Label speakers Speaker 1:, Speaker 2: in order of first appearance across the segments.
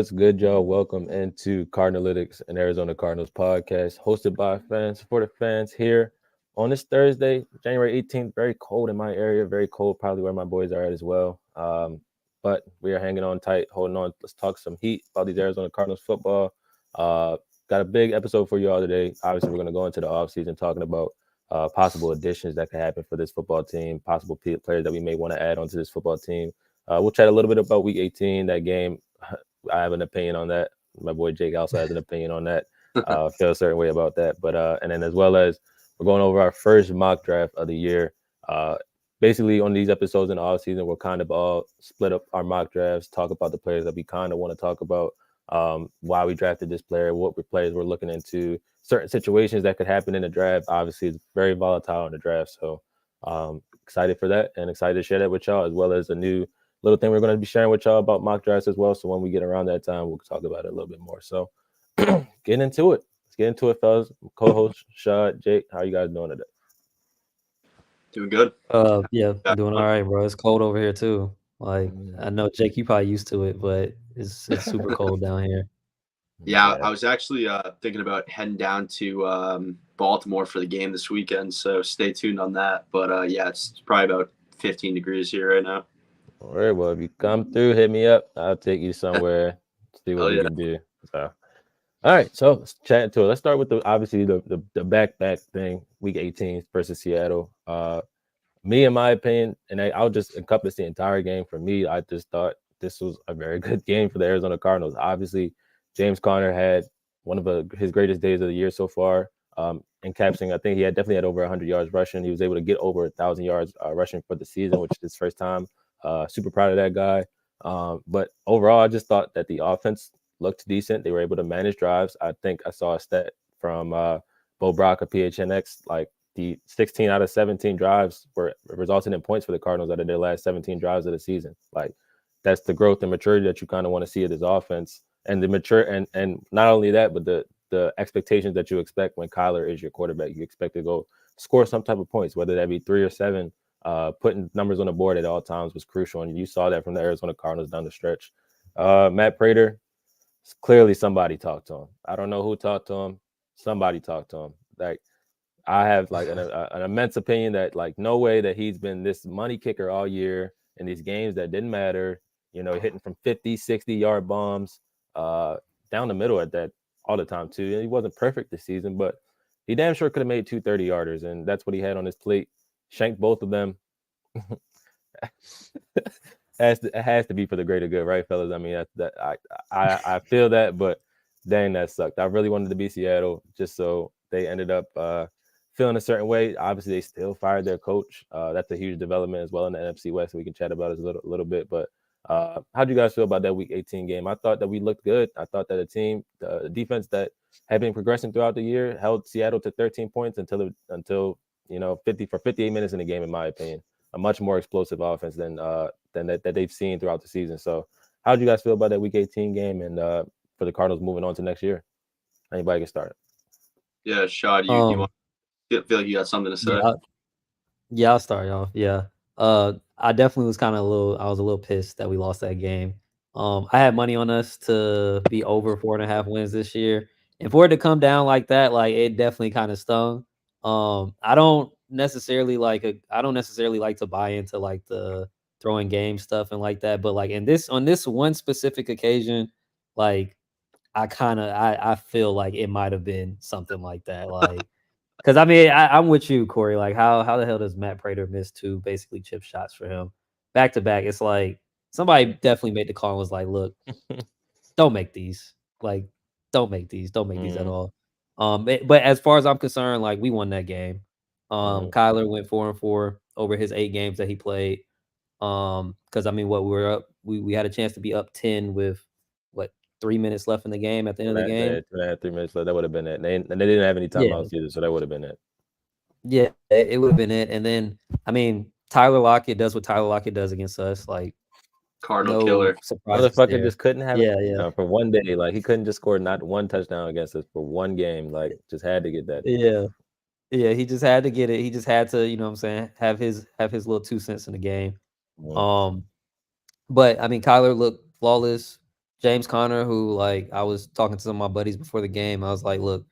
Speaker 1: what's good, y'all? Welcome into Cardinalytics and Arizona Cardinals podcast, hosted by fans for the fans here on this Thursday, January 18th. Very cold in my area, very cold, probably where my boys are at as well. But we are hanging on tight, holding on. Let's talk some heat about these Arizona Cardinals football. Got a big episode for you all today. Obviously, we're going to go into the offseason talking about possible additions that could happen for this football team, possible players that we may want to add onto this football team. We'll chat a little bit about Week 18, that game. I have an opinion on that. My boy Jake also has an opinion on that. Feel a certain way about that. But and then as well as we're going over our first mock draft of the year. Basically, on these episodes in the offseason, we'll kind of all split up our mock drafts, talk about the players that we kind of want to talk about, why we drafted this player, what players we're looking into, certain situations that could happen in the draft. Obviously, it's very volatile in the draft. So excited for that and excited to share that with y'all, as well as a new little thing we're going to be sharing with y'all about mock drafts as well. So when we get around that time, we'll talk about it a little bit more. So getting into it. Let's get into it, fellas. Co-host Shad, Jake, how are you guys doing today?
Speaker 2: Doing good.
Speaker 3: Yeah, doing all right, bro. It's cold over here too. Like I know Jake, you probably used to it, but it's super cold down here.
Speaker 2: Yeah, I was actually thinking about heading down to Baltimore for the game this weekend, so stay tuned on that. But yeah, it's probably about 15 degrees here right now.
Speaker 1: All right, well, if you come through, hit me up. I'll take you somewhere, see what
Speaker 2: Hell
Speaker 1: we
Speaker 2: yeah.
Speaker 1: can do. So, all right, so let's chat into it. Let's start with the back thing, Week 18 versus Seattle. Me, in my opinion, and I'll just encompass the entire game. For me, I just thought this was a very good game for the Arizona Cardinals. Obviously, James Conner had one of his greatest days of the year so far. Encapsulating, I think he definitely had over 100 yards rushing. He was able to get over 1,000 yards rushing for the season, which is his first time. Super proud of that guy. But overall, I just thought that the offense looked decent. They were able to manage drives. I think I saw a stat from Bo Brock of PHNX, like the 16 out of 17 drives were resulting in points for the Cardinals out of their last 17 drives of the season. Like that's the growth and maturity that you kind of want to see of this offense, and the mature and not only that, but the expectations that you expect when Kyler is your quarterback. You expect to go score some type of points, whether that be 3 or 7. Putting numbers on the board at all times was crucial, and you saw that from the Arizona Cardinals down the stretch. Matt Prater, clearly somebody talked to him. I don't know who talked to him. Somebody talked to him. Like I have like an immense opinion that like no way that he's been this money kicker all year in these games that didn't matter, hitting from 50, 60-yard bombs down the middle at that all the time too. And he wasn't perfect this season, but he damn sure could have made 2 30-yarders, and that's what he had on his plate. Shanked both of them. It has to be for the greater good, right, fellas? I mean, I feel that, but dang, that sucked. I really wanted to be Seattle, just so they ended up feeling a certain way. Obviously, they still fired their coach. That's a huge development as well in the NFC West. So we can chat about it a little bit. But how do you guys feel about that Week 18 game? I thought that we looked good. I thought that the defense that had been progressing throughout the year, held Seattle to 13 points until 58 minutes in the game. In my opinion, a much more explosive offense than that they've seen throughout the season. So, how do you guys feel about that Week 18 game and for the Cardinals moving on to next year? Anybody can start.
Speaker 2: Yeah, Shad, you want feel like you got something to say?
Speaker 3: Yeah, I'll start off. Yeah. I definitely was kind of I was a little pissed that we lost that game. I had money on us to be over 4.5 wins this year. And for it to come down like that, like it definitely kind of stung. I don't necessarily like to buy into like the throwing game stuff and like that. But like on this one specific occasion, like I feel like it might have been something like that. Like because I mean, I'm with you, Corey. Like, how the hell does Matt Prater miss 2 basically chip shots for him back to back? It's like somebody definitely made the call and was like, "Look, don't make these. Like, don't make these. Don't make these at all." But as far as I'm concerned, like we won that game. Kyler went 4-4 over his 8 games that he played. Because I mean, what we were up, we had a chance to be up 10 with what 3 minutes left in the game at the end of the game.
Speaker 1: 2.5, 3 minutes left. That would have been it. And they didn't have any
Speaker 3: Yeah.
Speaker 1: timeouts either, so that would have been it.
Speaker 3: Yeah, it would have been it. And then, I mean, Tyler Lockett does what Tyler Lockett does against us. Like,
Speaker 2: Cardinal
Speaker 3: no
Speaker 2: killer.
Speaker 3: surprises
Speaker 1: Motherfucker
Speaker 3: there.
Speaker 1: just couldn't have
Speaker 3: Yeah,
Speaker 1: it for one day. Like he couldn't just score not one touchdown against us for one game. Like just had to get that.
Speaker 3: yeah, yeah. He just had to get it. He just had to, you know what I'm saying, have his little 2 cents in the game.
Speaker 1: Mhm.
Speaker 3: Um, but I mean, Kyler looked flawless. James Conner, who like I was talking to some of my buddies before the game. I was like, look,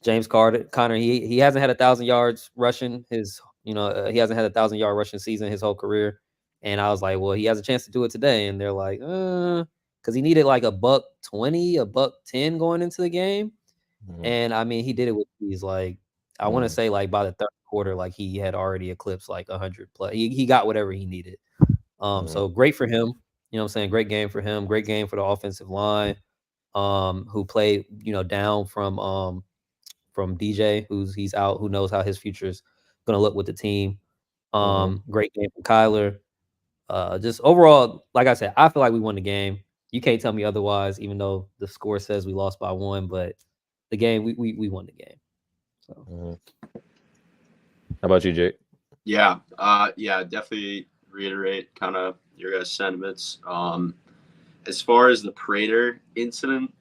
Speaker 3: James Conner, he hasn't had 1,000 yards rushing his, he hasn't had 1,000-yard rushing season his whole career. And I was like, well, he has a chance to do it today. And they're like, because he needed like $120, $110 going into the game. And I mean, he did it with these like, I want to say like by the third quarter, like he had already eclipsed like 100 plus. He got whatever he needed. So great for him. You know what I'm saying? Great game for him. Great game for the offensive line, who played, down from DJ, he's out, who knows how his future is gonna look with the team. Great game from Kyler. Just overall, like I said, I feel like we won the game. You can't tell me otherwise, even though the score says we lost by 1, but the game, we won the game. So
Speaker 1: how about you, Jake?
Speaker 2: Yeah, definitely reiterate kind of your guys' sentiments. As far as the Prater incident,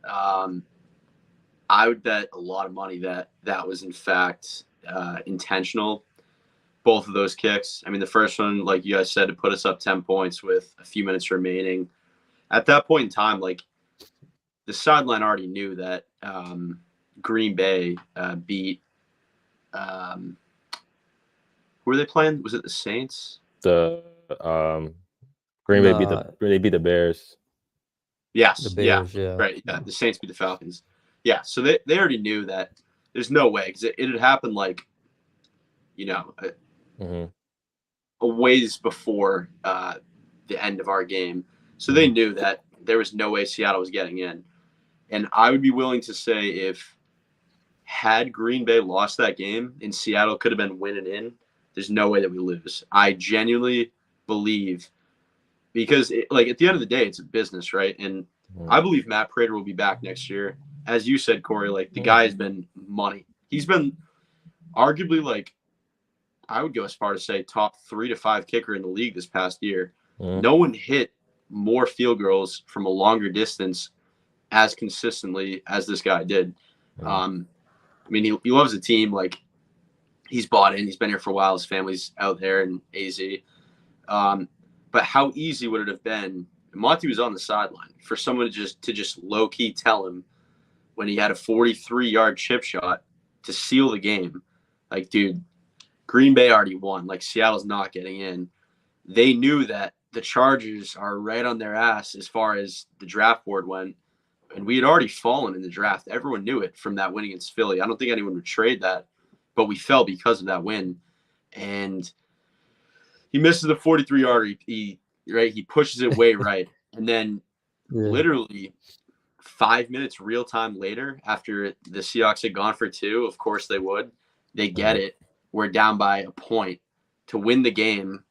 Speaker 2: I would bet a lot of money that was in fact intentional. Both of those kicks. I mean, the first one, like you guys said, to put us up 10 points with a few minutes remaining. At that point in time, like the sideline already knew that Green Bay beat. Who were they playing? Was it the Saints?
Speaker 1: The Green Bay beat the Bears.
Speaker 2: Yes,
Speaker 3: the Bears, yeah.
Speaker 2: Right. Yeah, the Saints beat the Falcons. Yeah, so they already knew that there's no way because it had happened like, a ways before the end of our game. So they knew that there was no way Seattle was getting in. And I would be willing to say had Green Bay lost that game and Seattle could have been winning in, there's no way that we lose. I genuinely believe because at the end of the day, it's a business, right? And I believe Matt Prater will be back next year. As you said, Corey, like the guy has been money. He's been arguably like, I would go as far to say top 3 to 5 kicker in the league this past year. No one hit more field goals from a longer distance as consistently as this guy did. I mean, he loves the team. Like he's bought in. He's been here for a while. His family's out there in AZ. But how easy would it have been? Monty was on the sideline for someone to just low key tell him when he had a 43-yard chip shot to seal the game. Like, dude, Green Bay already won. Like, Seattle's not getting in. They knew that the Chargers are right on their ass as far as the draft board went. And we had already fallen in the draft. Everyone knew it from that win against Philly. I don't think anyone would trade that. But we fell because of that win. And he misses the 43-yarder. He pushes it way right. And then literally 5 minutes real time later, after the Seahawks had gone for 2, of course they would. They get it. We're down by a point to win the game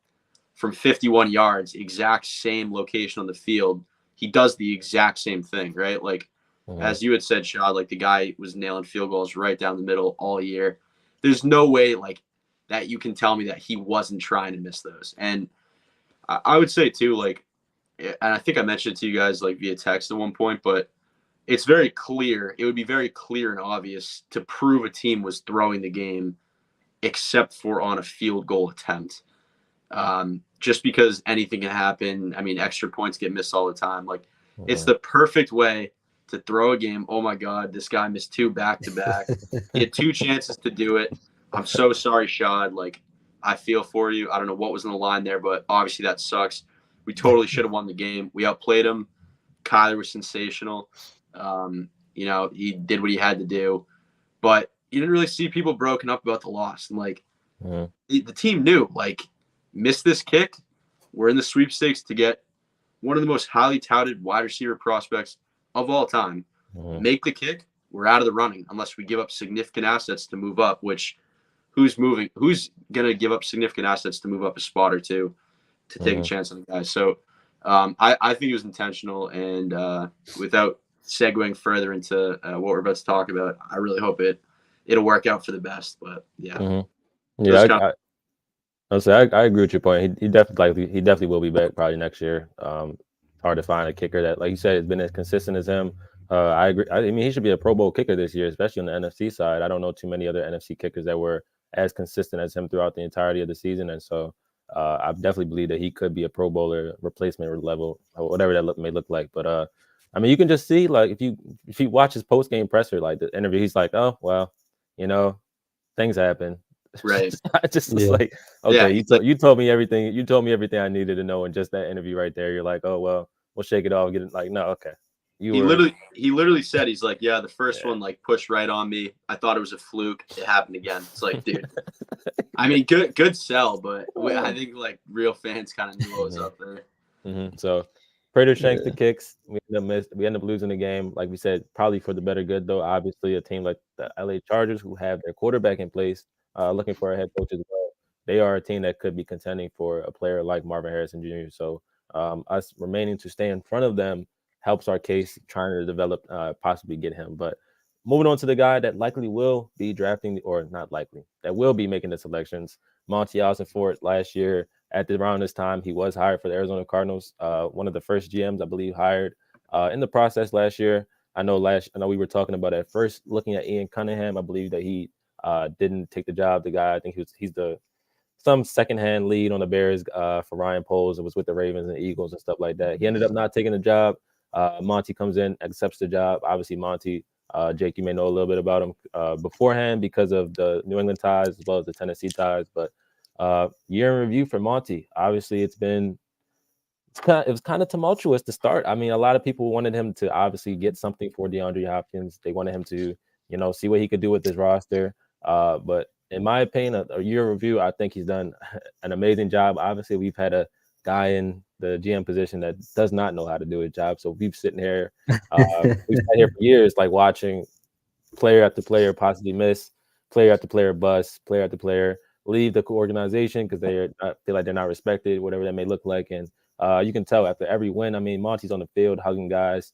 Speaker 2: from 51 yards, exact same location on the field. He does the exact same thing, right? Like, as you had said, Shad, like the guy was nailing field goals right down the middle all year. There's no way like that you can tell me that he wasn't trying to miss those. And I would say too, like, and I think I mentioned it to you guys like via text at one point, but it's very clear. It would be very clear and obvious to prove a team was throwing the game except for on a field goal attempt. Just because anything can happen. I mean, extra points get missed all the time. Like, it's the perfect way to throw a game. Oh my God, this guy missed 2 back-to-back. He had 2 chances to do it. I'm so sorry, Shad. Like, I feel for you. I don't know what was on the line there, but obviously that sucks. We totally should have won the game. We outplayed him. Kyler was sensational. He did what he had to do. But you didn't really see people broken up about the loss. And, like, the team knew, like, miss this kick, we're in the sweepstakes to get one of the most highly touted wide receiver prospects of all time. Make the kick, we're out of the running unless we give up significant assets to move up, which who's going to give up significant assets to move up a spot or 2 to take a chance on the guy? So I think it was intentional. And without segueing further into what we're about to talk about, I really hope it'll work out for the best. But yeah.
Speaker 1: I agree with your point. He definitely will be back probably next year. Hard to find a kicker that, like you said, has been as consistent as him. I agree. I mean, he should be a Pro Bowl kicker this year, especially on the NFC side. I don't know too many other NFC kickers that were as consistent as him throughout the entirety of the season. And so I definitely believe that he could be a Pro Bowler replacement level, or whatever that may look like. But I mean, you can just see, like, if you watch his post game presser, like the interview, he's like, oh well, things happen.
Speaker 2: Right.
Speaker 1: I just was
Speaker 3: Yeah.
Speaker 1: like,
Speaker 2: Yeah,
Speaker 1: okay,
Speaker 2: he's like,
Speaker 1: you told me everything. You told me everything I needed to know in just that interview right there. You're like, oh well, we'll shake it off. Get it. Like, no, okay, you were.
Speaker 2: he literally said, he's like, yeah, the first
Speaker 1: Yeah.
Speaker 2: one like pushed right on me. I thought it was a fluke. It happened again. It's like, dude, I mean, good sell, but I think like real fans kind of knew what was up there.
Speaker 1: So Prater shanks
Speaker 3: Yeah.
Speaker 1: the kicks. We end up losing the game. Like we said, probably for the better good, though. Obviously, a team like the LA Chargers, who have their quarterback in place, looking for a head coach as well, they are a team that could be contending for a player like Marvin Harrison Jr. So us remaining to stay in front of them helps our case trying to develop, possibly get him. But moving on to the guy that likely will be drafting, or not likely, that will be making the selections, Monty Ossenfort. Last year, around this time, he was hired for the Arizona Cardinals. One of the first GMs, I believe, hired in the process last year. I know we were talking about at first looking at Ian Cunningham. I believe that he didn't take the job. The guy, I think he's some secondhand lead on the Bears for Ryan Poles. It was with the Ravens and Eagles and stuff like that. He ended up not taking the job. Monty comes in, accepts the job. Obviously, Monty, Jake, you may know a little bit about him beforehand because of the New England ties as well as the Tennessee ties. But year in review for Monty. Obviously, it was kind of tumultuous to start. I mean, a lot of people wanted him to obviously get something for DeAndre Hopkins. They wanted him to, see what he could do with his roster. But in my opinion, a year review, I think he's done an amazing job. Obviously, we've had a guy in the GM position that does not know how to do his job. So we've sat here for years, like watching player after player possibly miss, player after player bust, player after player leave the organization because they feel like they're not respected, whatever that may look like. And you can tell after every win. I mean, Monty's on the field hugging guys,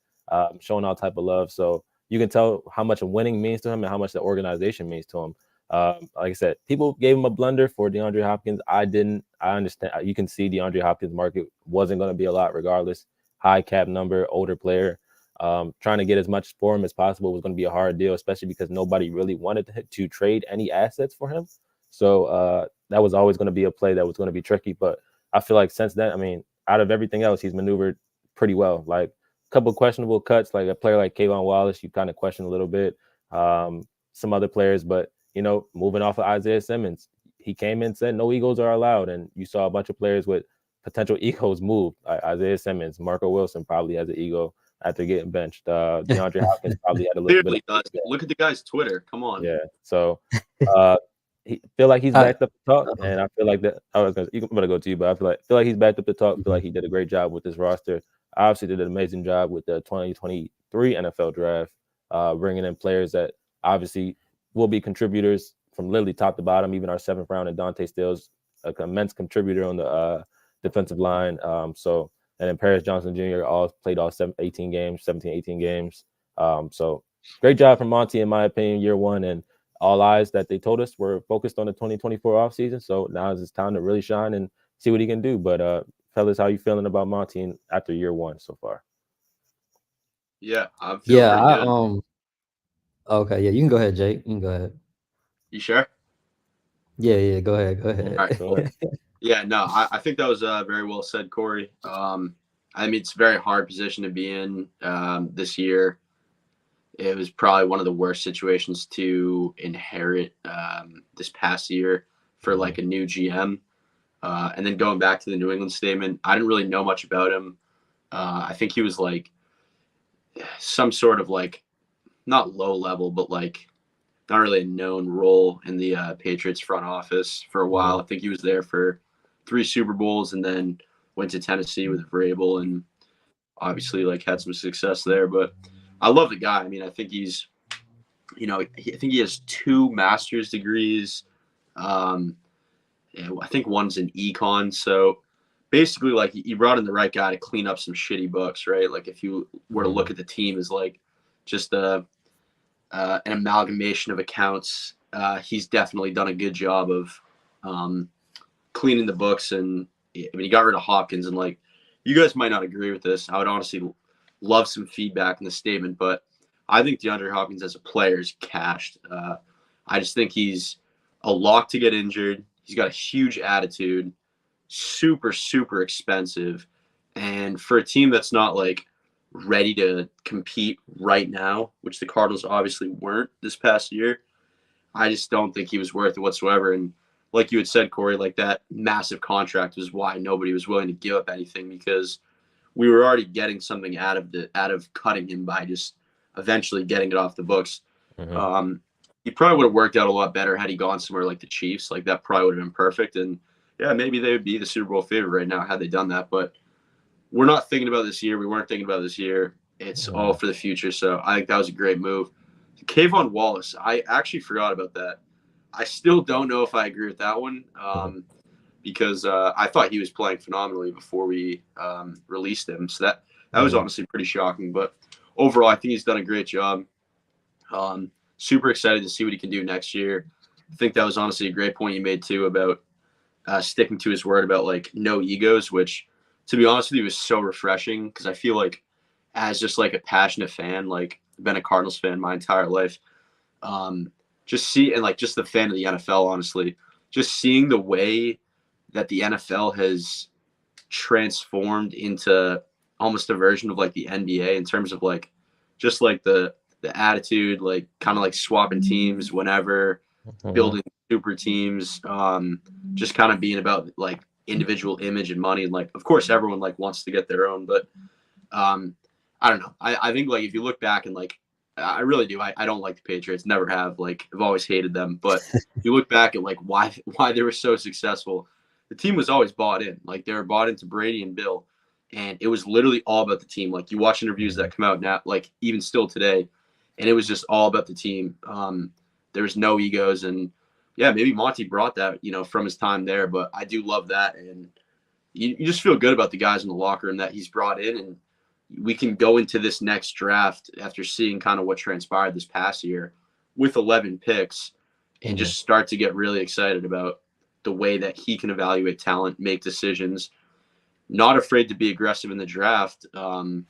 Speaker 1: showing all type of love. So you can tell how much a winning means to him and how much the organization means to him. Like I said, people gave him a blunder for DeAndre Hopkins. I didn't. I understand. You can see DeAndre Hopkins' market wasn't going to be a lot regardless. High cap number, older player. Trying to get as much for him as possible was going to be a hard deal, especially because nobody really wanted to trade any assets for him. So that was always going to be a play that was going to be tricky. But I feel like since then, I mean, out of everything else, he's maneuvered pretty well. Like a couple of questionable cuts, like a player like Kayvon Wallace, you kind of question a little bit. Some other players, but moving off of Isaiah Simmons, he came in and said no egos are allowed, and you saw a bunch of players with potential egos move. Like Isaiah Simmons, Marco Wilson probably has an ego after getting benched. DeAndre Hopkins probably had a little bit.
Speaker 2: Look at the guy's Twitter. Come on.
Speaker 1: Yeah. So he feel like he's backed up to talk, and I feel like that. I'm gonna go to you, but I feel like he's backed up to talk. Feel like he did a great job with this roster. Obviously, did an amazing job with the 2023 NFL draft, bringing in players that obviously will be contributors from literally top to bottom. Even our 7th round and Dante Stills, an immense contributor on the defensive line. And then Paris Johnson Jr. played all 17, 18 games. So great job from Monty, in my opinion, year one. And all eyes that they told us were focused on the 2024 offseason. So now it's time to really shine and see what he can do. But fellas, how you feeling about Monty after year one so far?
Speaker 2: Yeah, I'm feeling pretty good.
Speaker 3: Okay, yeah, you can go ahead, Jake. You can go ahead.
Speaker 2: You sure?
Speaker 3: Yeah, go ahead. Go ahead.
Speaker 2: All right, cool. Yeah, no, I think that was very well said, Corey. I mean, it's a very hard position to be in this year. It was probably one of the worst situations to inherit this past year for like a new GM. And then going back to the New England statement, I didn't really know much about him. I think he was like some sort of like not low level, but like not really a known role in the Patriots front office for a while. I think he was there for 3 Super Bowls and then went to Tennessee with Vrabel and obviously like had some success there. But I love the guy. I mean, I think he's, I think he has 2 master's degrees. I think one's in econ. So basically, like, he brought in the right guy to clean up some shitty books, right? Like, if you were to look at the team as like just an amalgamation of accounts, he's definitely done a good job of cleaning the books. And I mean, he got rid of Hopkins, and like, you guys might not agree with this. I would honestly love some feedback in the statement, but I think DeAndre Hopkins as a player is cashed. I just think he's a lock to get injured. He's got a huge attitude. super, super expensive. And for a team that's not like ready to compete right now, which the Cardinals obviously weren't this past year, I just don't think he was worth it whatsoever. And like you had said, Corey, like that massive contract was why nobody was willing to give up anything, because we were already getting something out of cutting him by just eventually getting it off the books. He probably would have worked out a lot better had he gone somewhere like the Chiefs. Like that probably would have been perfect. And yeah, maybe they would be the Super Bowl favorite right now had they done that. But we're not thinking about this year. We weren't thinking about this year. It's all for the future. So I think that was a great move. Kayvon Wallace, I actually forgot about that. I still don't know if I agree with that one, because I thought he was playing phenomenally before we released him. So that was honestly pretty shocking. But overall, I think he's done a great job. Super excited to see what he can do next year. I think that was honestly a great point you made too about sticking to his word about like no egos, which to be honest with you was so refreshing, because I feel like as just like a passionate fan, like I've been a Cardinals fan my entire life, just the fan of the NFL, honestly, just seeing the way that the NFL has transformed into almost a version of like the NBA in terms of like just like the attitude, like kind of like swapping teams whenever, building super teams, just kind of being about like individual image and money. And like, of course, everyone like wants to get their own, but I don't know. I think like if you look back and like, I really do. I don't like the Patriots, never have. Like I've always hated them. But you look back at like why they were so successful. The team was always bought in. Like they were bought into Brady and Bill, and it was literally all about the team. Like you watch interviews that come out now, like even still today, and it was just all about the team. There was no egos, and yeah, maybe Monty brought that, from his time there. But I do love that, and you just feel good about the guys in the locker room that he's brought in, and we can go into this next draft after seeing kind of what transpired this past year with 11 picks and just start to get really excited about the way that he can evaluate talent, make decisions, not afraid to be aggressive in the draft, and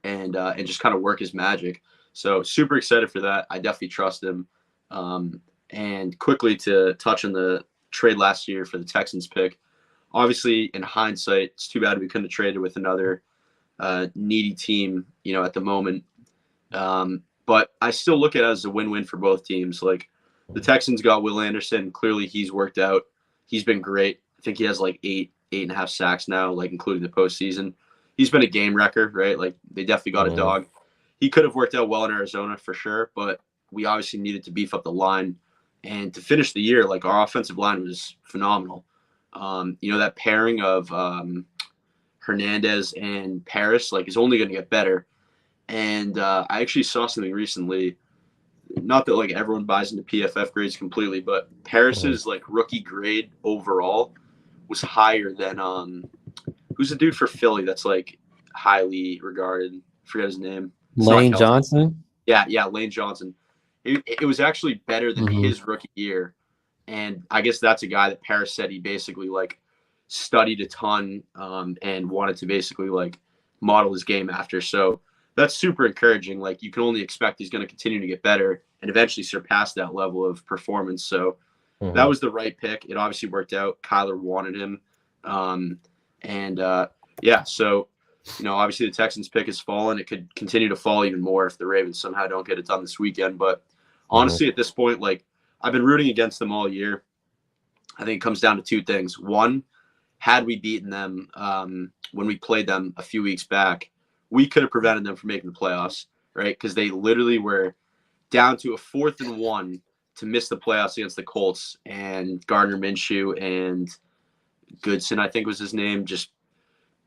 Speaker 2: just kind of work his magic. So super excited for that. I definitely trust him. And quickly to touch on the trade last year for the Texans pick, obviously in hindsight, it's too bad we couldn't have traded with another needy team, at the moment. But I still look at it as a win-win for both teams. Like the Texans got Will Anderson. Clearly he's worked out. He's been great. I think he has like 8.5 sacks now, like including the postseason. He's been a game wrecker, right? Like they definitely got a dog. He could have worked out well in Arizona for sure, but we obviously needed to beef up the line. And to finish the year, like our offensive line was phenomenal. That pairing of Hernandez and Paris like is only going to get better. And I actually saw something recently, not that like everyone buys into PFF grades completely, but Paris's like rookie grade overall was higher than who's the dude for Philly that's like highly regarded? I forget his name.
Speaker 3: Lane Johnson.
Speaker 2: Yeah, Lane Johnson. It was actually better than his rookie year. And I guess that's a guy that Paris said he basically like studied a ton and wanted to basically like model his game after. So that's super encouraging. Like you can only expect he's going to continue to get better and eventually surpass that level of performance. So that was the right pick. It obviously worked out. Kyler wanted him. So, obviously the Texans pick has fallen. It could continue to fall even more if the Ravens somehow don't get it done this weekend. But honestly, at this point, like I've been rooting against them all year. I think it comes down to two things. One, had we beaten them when we played them a few weeks back, we could have prevented them from making the playoffs, right? Because they literally were down to a 4th and 1 to miss the playoffs against the Colts, and Gardner Minshew and Goodson, I think was his name, just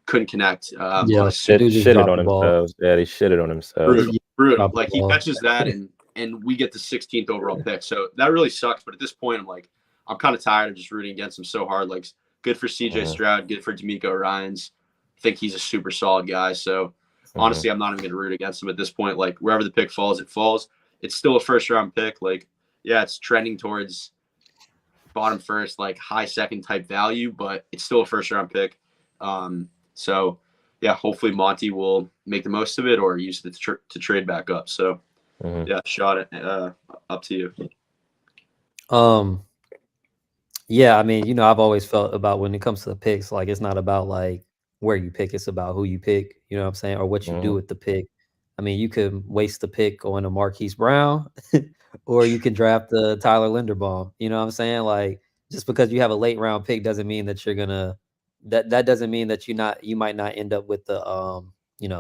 Speaker 2: couldn't connect.
Speaker 1: Shitted on themselves. Yeah, they shitted on themselves.
Speaker 2: Brutal. Like he catches that and we get the 16th overall pick. So that really sucks. But at this point, I'm kind of tired of just rooting against him so hard. Like good for CJ Stroud, good for D'Amico Ryans. I think he's a super solid guy. So honestly, I'm not even going to root against him at this point. Like wherever the pick falls, it falls. It's still a 1st round pick. Like, yeah, it's trending towards bottom 1st, like high 2nd type value, but it's still a 1st round pick. So yeah, hopefully Monty will make the most of it or use it to trade back up. So yeah, shot it up to you.
Speaker 3: Yeah, I mean, I've always felt about when it comes to the picks, like it's not about like where you pick, it's about who you pick, you know what I'm saying, or what you do
Speaker 1: Mm-hmm.
Speaker 3: with the pick. I mean, you could waste the pick on a Marquise Brown, or you can draft the Tyler Linderbaum. You know what I'm saying? Like just because you have a late round pick doesn't mean that you're gonna that doesn't mean that you might not end up with the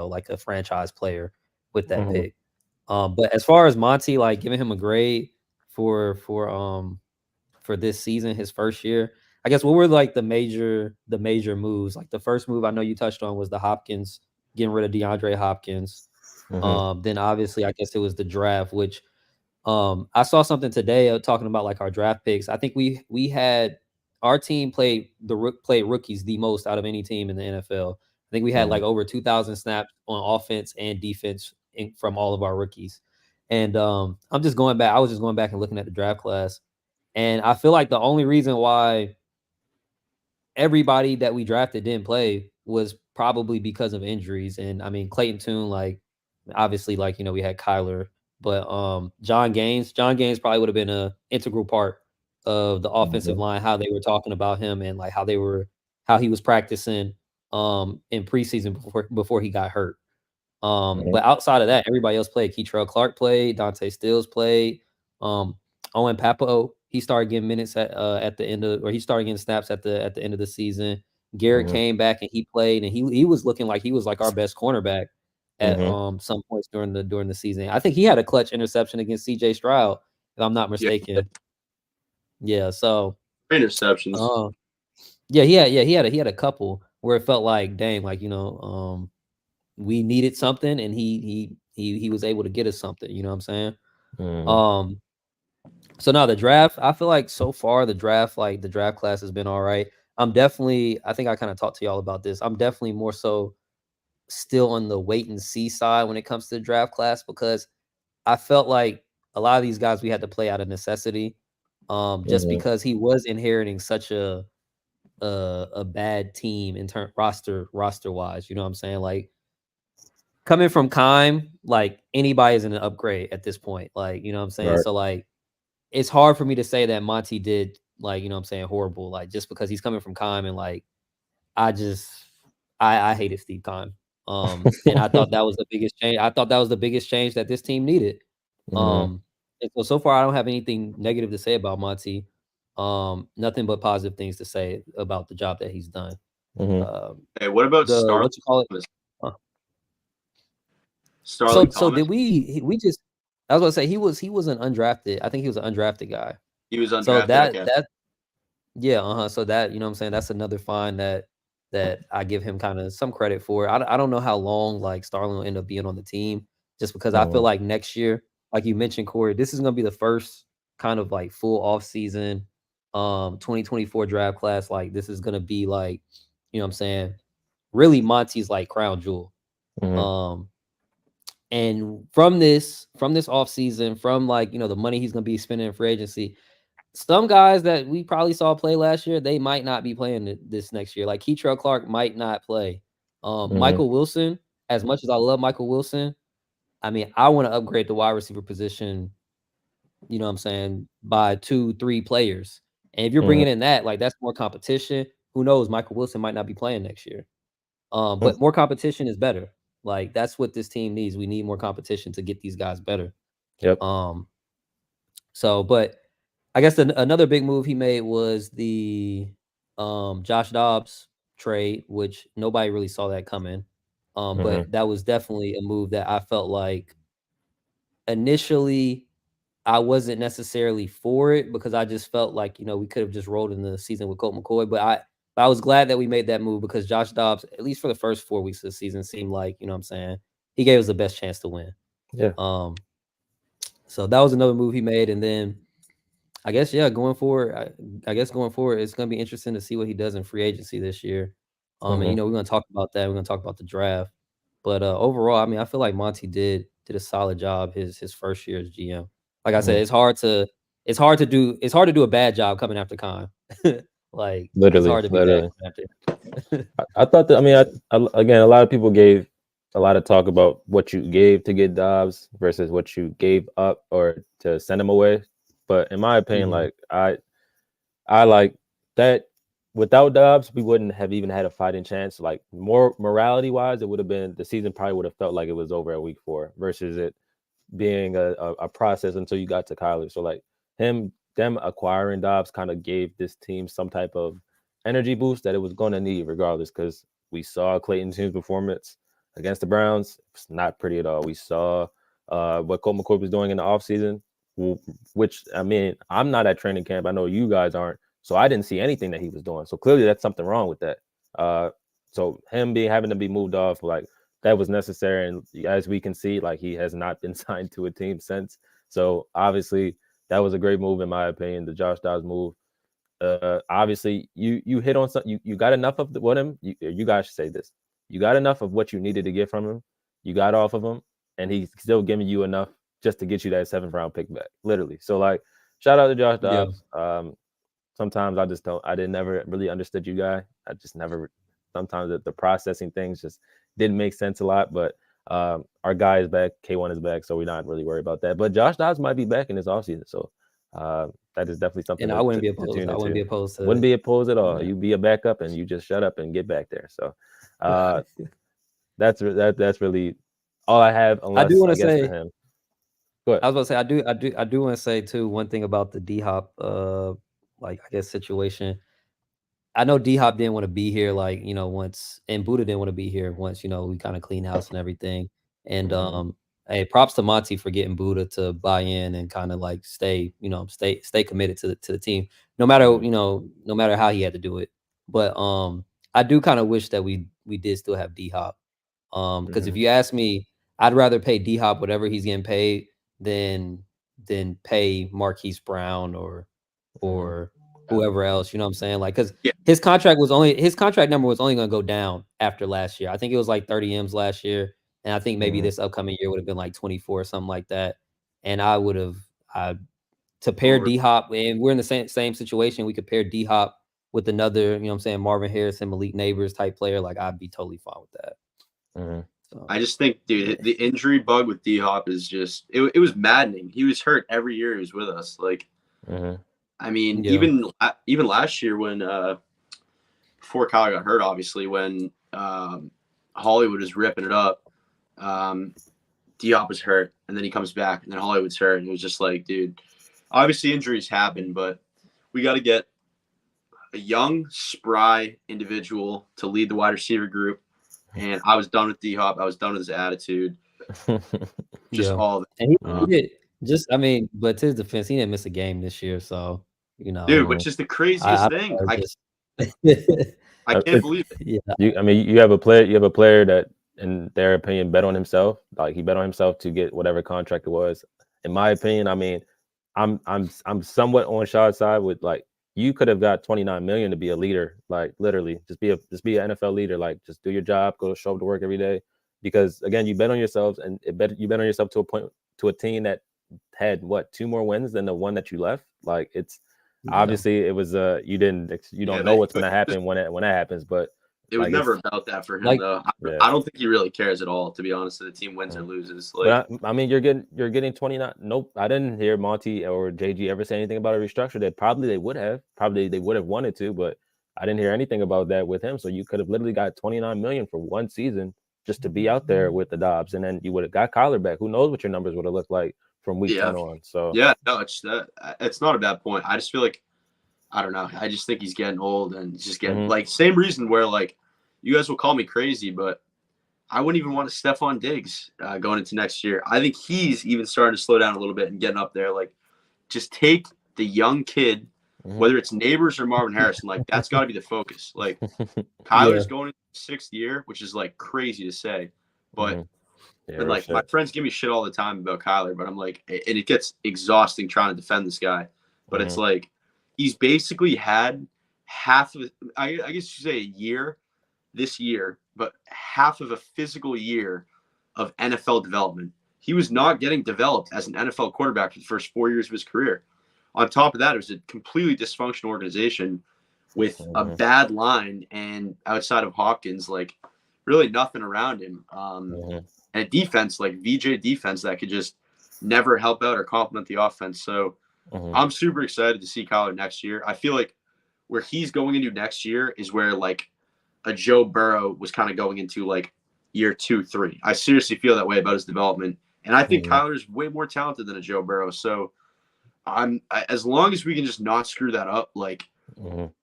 Speaker 3: like a franchise player with that
Speaker 1: Mm-hmm.
Speaker 3: pick. But as far as Monty, like giving him a grade for this season, his first year. I guess what were like the major moves? Like the first move I know you touched on was the Hopkins, getting rid of DeAndre Hopkins.
Speaker 1: Mm-hmm.
Speaker 3: Then obviously I guess it was the draft, which I saw something today talking about like our draft picks. I think we had our team played rookies the most out of any team in the NFL. I think we had
Speaker 1: Mm-hmm.
Speaker 3: like over 2,000 snaps on offense and defense from all of our rookies. And I'm just going back. I was just going back and looking at the draft class, and I feel like the only reason why everybody that we drafted didn't play was probably because of injuries. And I mean, Clayton Tune, like obviously, like we had Kyler, but John Gaines probably would have been a integral part of the offensive
Speaker 1: Mm-hmm.
Speaker 3: line, how they were talking about him and like how he was practicing in preseason before he got hurt.
Speaker 1: Mm-hmm.
Speaker 3: But outside of that, everybody else played. Keitrell Clark played. Dante Stills played. Um, Owen Papo, he started getting minutes at the end of, or he started getting snaps at the end of the season. Garrett
Speaker 1: Mm-hmm.
Speaker 3: came back and he played, and he was looking like he was like our best cornerback at
Speaker 1: Mm-hmm.
Speaker 3: some points during the season. I think he had a clutch interception against C.J. Stroud, if I'm not
Speaker 2: Yeah,
Speaker 3: mistaken. Yeah, so
Speaker 2: interceptions.
Speaker 3: uh, he had a couple where it felt like, dang, like we needed something, and he was able to get us something. You know what I'm saying?
Speaker 1: Mm-hmm.
Speaker 3: Um, so now the draft, I feel like so far the draft class has been all right. I think I kind of talked to y'all about this. I'm definitely more so still on the wait and see side when it comes to the draft class, because I felt like a lot of these guys we had to play out of necessity, just
Speaker 1: Mm-hmm.
Speaker 3: because he was inheriting such a bad team in turn roster wise. You know what I'm saying? Like coming from Kime, like anybody is an upgrade at this point. Like, you know what I'm saying?
Speaker 1: Right.
Speaker 3: So like it's hard for me to say that Monty did, like, you know what I'm saying, horrible, like just because he's coming from Kime. And like I just I hated Steve Kime. And I thought that was the biggest change. I thought that was the biggest change that this team needed.
Speaker 1: Mm-hmm.
Speaker 3: Um and so far I don't have anything negative to say about Monty. Nothing but positive things to say about the job that he's done.
Speaker 1: Mm-hmm.
Speaker 3: Um
Speaker 2: Hey, what about
Speaker 3: the
Speaker 2: Starling
Speaker 3: what you call it?
Speaker 2: Thomas?
Speaker 3: Uh,
Speaker 2: Starling
Speaker 3: so
Speaker 2: Thomas.
Speaker 3: did we just I was gonna say he was an undrafted. I think he was an undrafted guy.
Speaker 2: He was
Speaker 3: So
Speaker 2: undrafted.
Speaker 3: that
Speaker 2: Okay.
Speaker 3: that yeah, so that, you know what I'm saying, that's another find that I give him kind of some credit for. I don't know how long like Starling will end up being on the team, just because I feel
Speaker 1: Mm-hmm.
Speaker 3: like next year, like you mentioned, Corey, this is gonna be the first kind of like full off season 2024 draft class. Like this is gonna be like, you know what I'm saying, really Monty's like crown jewel.
Speaker 1: Mm-hmm.
Speaker 3: Um and from this off season, from like, the money he's gonna be spending in free agency, some guys that we probably saw play last year, they might not be playing this next year. Like Keitrell Clark might not play.
Speaker 1: Mm-hmm.
Speaker 3: Michael Wilson, as much as I love Michael Wilson, I mean, I want to upgrade the wide receiver position, you know what I'm saying, by 2, 3 players. And if you're
Speaker 1: Mm-hmm.
Speaker 3: bringing in that, like that's more competition. Who knows? Michael Wilson might not be playing next year. But more competition is better. Like that's what this team needs. We need more competition to get these guys better.
Speaker 1: Yep.
Speaker 3: Um, but I guess another big move he made was the Josh Dobbs trade, which nobody really saw that coming.
Speaker 1: Mm-hmm.
Speaker 3: But that was definitely a move that I felt like initially I wasn't necessarily for it, because I just felt like, we could have just rolled in the season with Colt McCoy. But I was glad that we made that move, because Josh Dobbs, at least for the first 4 weeks of the season, seemed like, you know what I'm saying, he gave us the best chance to win.
Speaker 1: Yeah.
Speaker 3: Um, so that was another move he made. And then I guess, yeah, going forward, I guess going forward, it's going to be interesting to see what he does in free agency this year. And
Speaker 1: Mm-hmm.
Speaker 3: we're going to talk about that. We're going to talk about the draft. But overall, I mean, I feel like Monty did a solid job his first year as GM. Like I said,
Speaker 1: Mm-hmm.
Speaker 3: it's hard to do a bad job coming after Khan. Like it's
Speaker 1: Literally,
Speaker 3: hard to be bad
Speaker 1: literally.
Speaker 3: coming after.
Speaker 1: I thought that. I mean, again, a lot of people gave a lot of talk about what you gave to get Dobbs versus what you gave up or to send him away. But in my opinion,
Speaker 3: Mhm.
Speaker 1: like I like that. Without Dobbs, we wouldn't have even had a fighting chance. Like more morality wise, it would have been the season probably would have felt like it was over at week 4 versus it being a process until you got to Kyler. So like them acquiring Dobbs kind of gave this team some type of energy boost that it was going to need regardless, because we saw Clayton Tune's performance against the Browns. It's not pretty at all. We saw what Colt McCoy was doing in the offseason, which, I mean, I'm not at training camp. I know you guys aren't. So I didn't see anything that he was doing. So clearly that's something wrong with that. So him having to be moved off, like, that was necessary. And as we can see, like, he has not been signed to a team since. So obviously that was a great move, in my opinion, the Josh Dobbs move. Obviously you hit on something. You got enough of what him. You guys should say this. You got enough of what you needed to get from him. You got off of him, and he's still giving you enough just to get you that 7th round pick back, literally. So like, shout out to Josh Dobbs. Sometimes I didn't never really understood you guy. I just never. Sometimes the processing things just didn't make sense a lot, but our guy is back. K1 is back, so we're not really worried about that. But Josh Dobbs might be back in this offseason, so that is definitely something.
Speaker 3: And I wouldn't be opposed.
Speaker 1: To tune
Speaker 3: I wouldn't be
Speaker 1: into.
Speaker 3: opposed to
Speaker 1: Wouldn't
Speaker 3: it.
Speaker 1: be opposed at all.
Speaker 3: Yeah.
Speaker 1: You be a backup, and you just shut up and get back there. So that's really all I have. Unless
Speaker 3: I do want
Speaker 1: I
Speaker 3: to
Speaker 1: guess
Speaker 3: say,
Speaker 1: for him. Go ahead.
Speaker 3: I was about to say, I do want to say too, one thing about the D Hop, like, I guess, situation. I know D Hop didn't want to be here, like, once, and Buddha didn't want to be here once, we kind of clean house and everything. And hey, props to Monty for getting Buddha to buy in and kind of like stay committed to the team, no matter no matter how he had to do it. But I do kind of wish that we did still have D Hop, because if you ask me, I'd rather pay D Hop whatever he's getting paid than pay Marquise Brown or whoever else, you know what I'm saying? Like, because his contract number was only going to go down after last year. I think it was like 30 M's last year, and I think maybe this upcoming year would have been like 24 or something like that. And I would have to pair D Hop, and we're in the same situation. We could pair D Hop with another, you know what I'm saying, Marvin Harrison, Malik Neighbors type player. Like, I'd be totally fine with that.
Speaker 2: So, I just think, dude, the injury bug with D Hop is just it was maddening. He was hurt every year he was with us. Like, I mean, even last year when before Kyle got hurt, obviously, when Hollywood was ripping it up, D-Hop was hurt, and then he comes back, and then Hollywood's hurt, and it was just like, dude, obviously injuries happen, but we got to get a young, spry individual to lead the wide receiver group. And I was done with D-Hop. I was done with his attitude. Just all of it.
Speaker 3: And he did. Just, I mean, but to his defense, he didn't miss a game this year, so,
Speaker 2: dude, which is the craziest thing. I can't believe it.
Speaker 3: Yeah.
Speaker 1: You have a player that, in their opinion, bet on himself. Like, he bet on himself to get whatever contract it was. In my opinion, I mean, I'm somewhat on Shad's side with, like, you could have got $29 million to be a leader, like, literally just be an NFL leader, like, just do your job, go show up to work every day. Because again, you bet on yourselves, and you bet on yourself to a point, to a team that had 2 more wins than the one that you left. Like, it's obviously it was you don't know what's gonna happen when that happens, but
Speaker 2: it was never about that for him, though. I don't think he really cares at all, to be honest. If the team wins or loses, like,
Speaker 1: but I mean, you're getting 29. Nope, I didn't hear Monty or JG ever say anything about a restructure. That probably they would have wanted to, but I didn't hear anything about that with him. So you could have literally got $29 million for one season just to be out there with the Dobbs, and then you would have got Kyler back. Who knows what your numbers would have looked like from week 10 on. So
Speaker 2: no, it's not a bad point. I just feel like, I don't know. I just think he's getting old, and he's just getting like, same reason where, like, you guys will call me crazy, but I wouldn't even want to Stephon Diggs going into next year. I think he's even starting to slow down a little bit and getting up there. Like, just take the young kid, whether it's Neighbors or Marvin Harrison. Like, that's got to be the focus. Like, Kyler's going into the 6th year, which is, like, crazy to say, but. And, like, my friends give me shit all the time about Kyler, but I'm like, and it gets exhausting trying to defend this guy. But it's like, he's basically had half of, I guess you say, a year this year, but half of a physical year of NFL development. He was not getting developed as an NFL quarterback for the first 4 years of his career. On top of that, it was a completely dysfunctional organization with a bad line, and outside of Hopkins, like, really nothing around him. And a defense, like VJ defense, that could just never help out or complement the offense. So I'm super excited to see Kyler next year. I feel like where he's going into next year is where like a Joe Burrow was kind of going into like year 2, 3. I seriously feel that way about his development, and I think Kyler's way more talented than a Joe Burrow. So as long as we can just not screw that up, like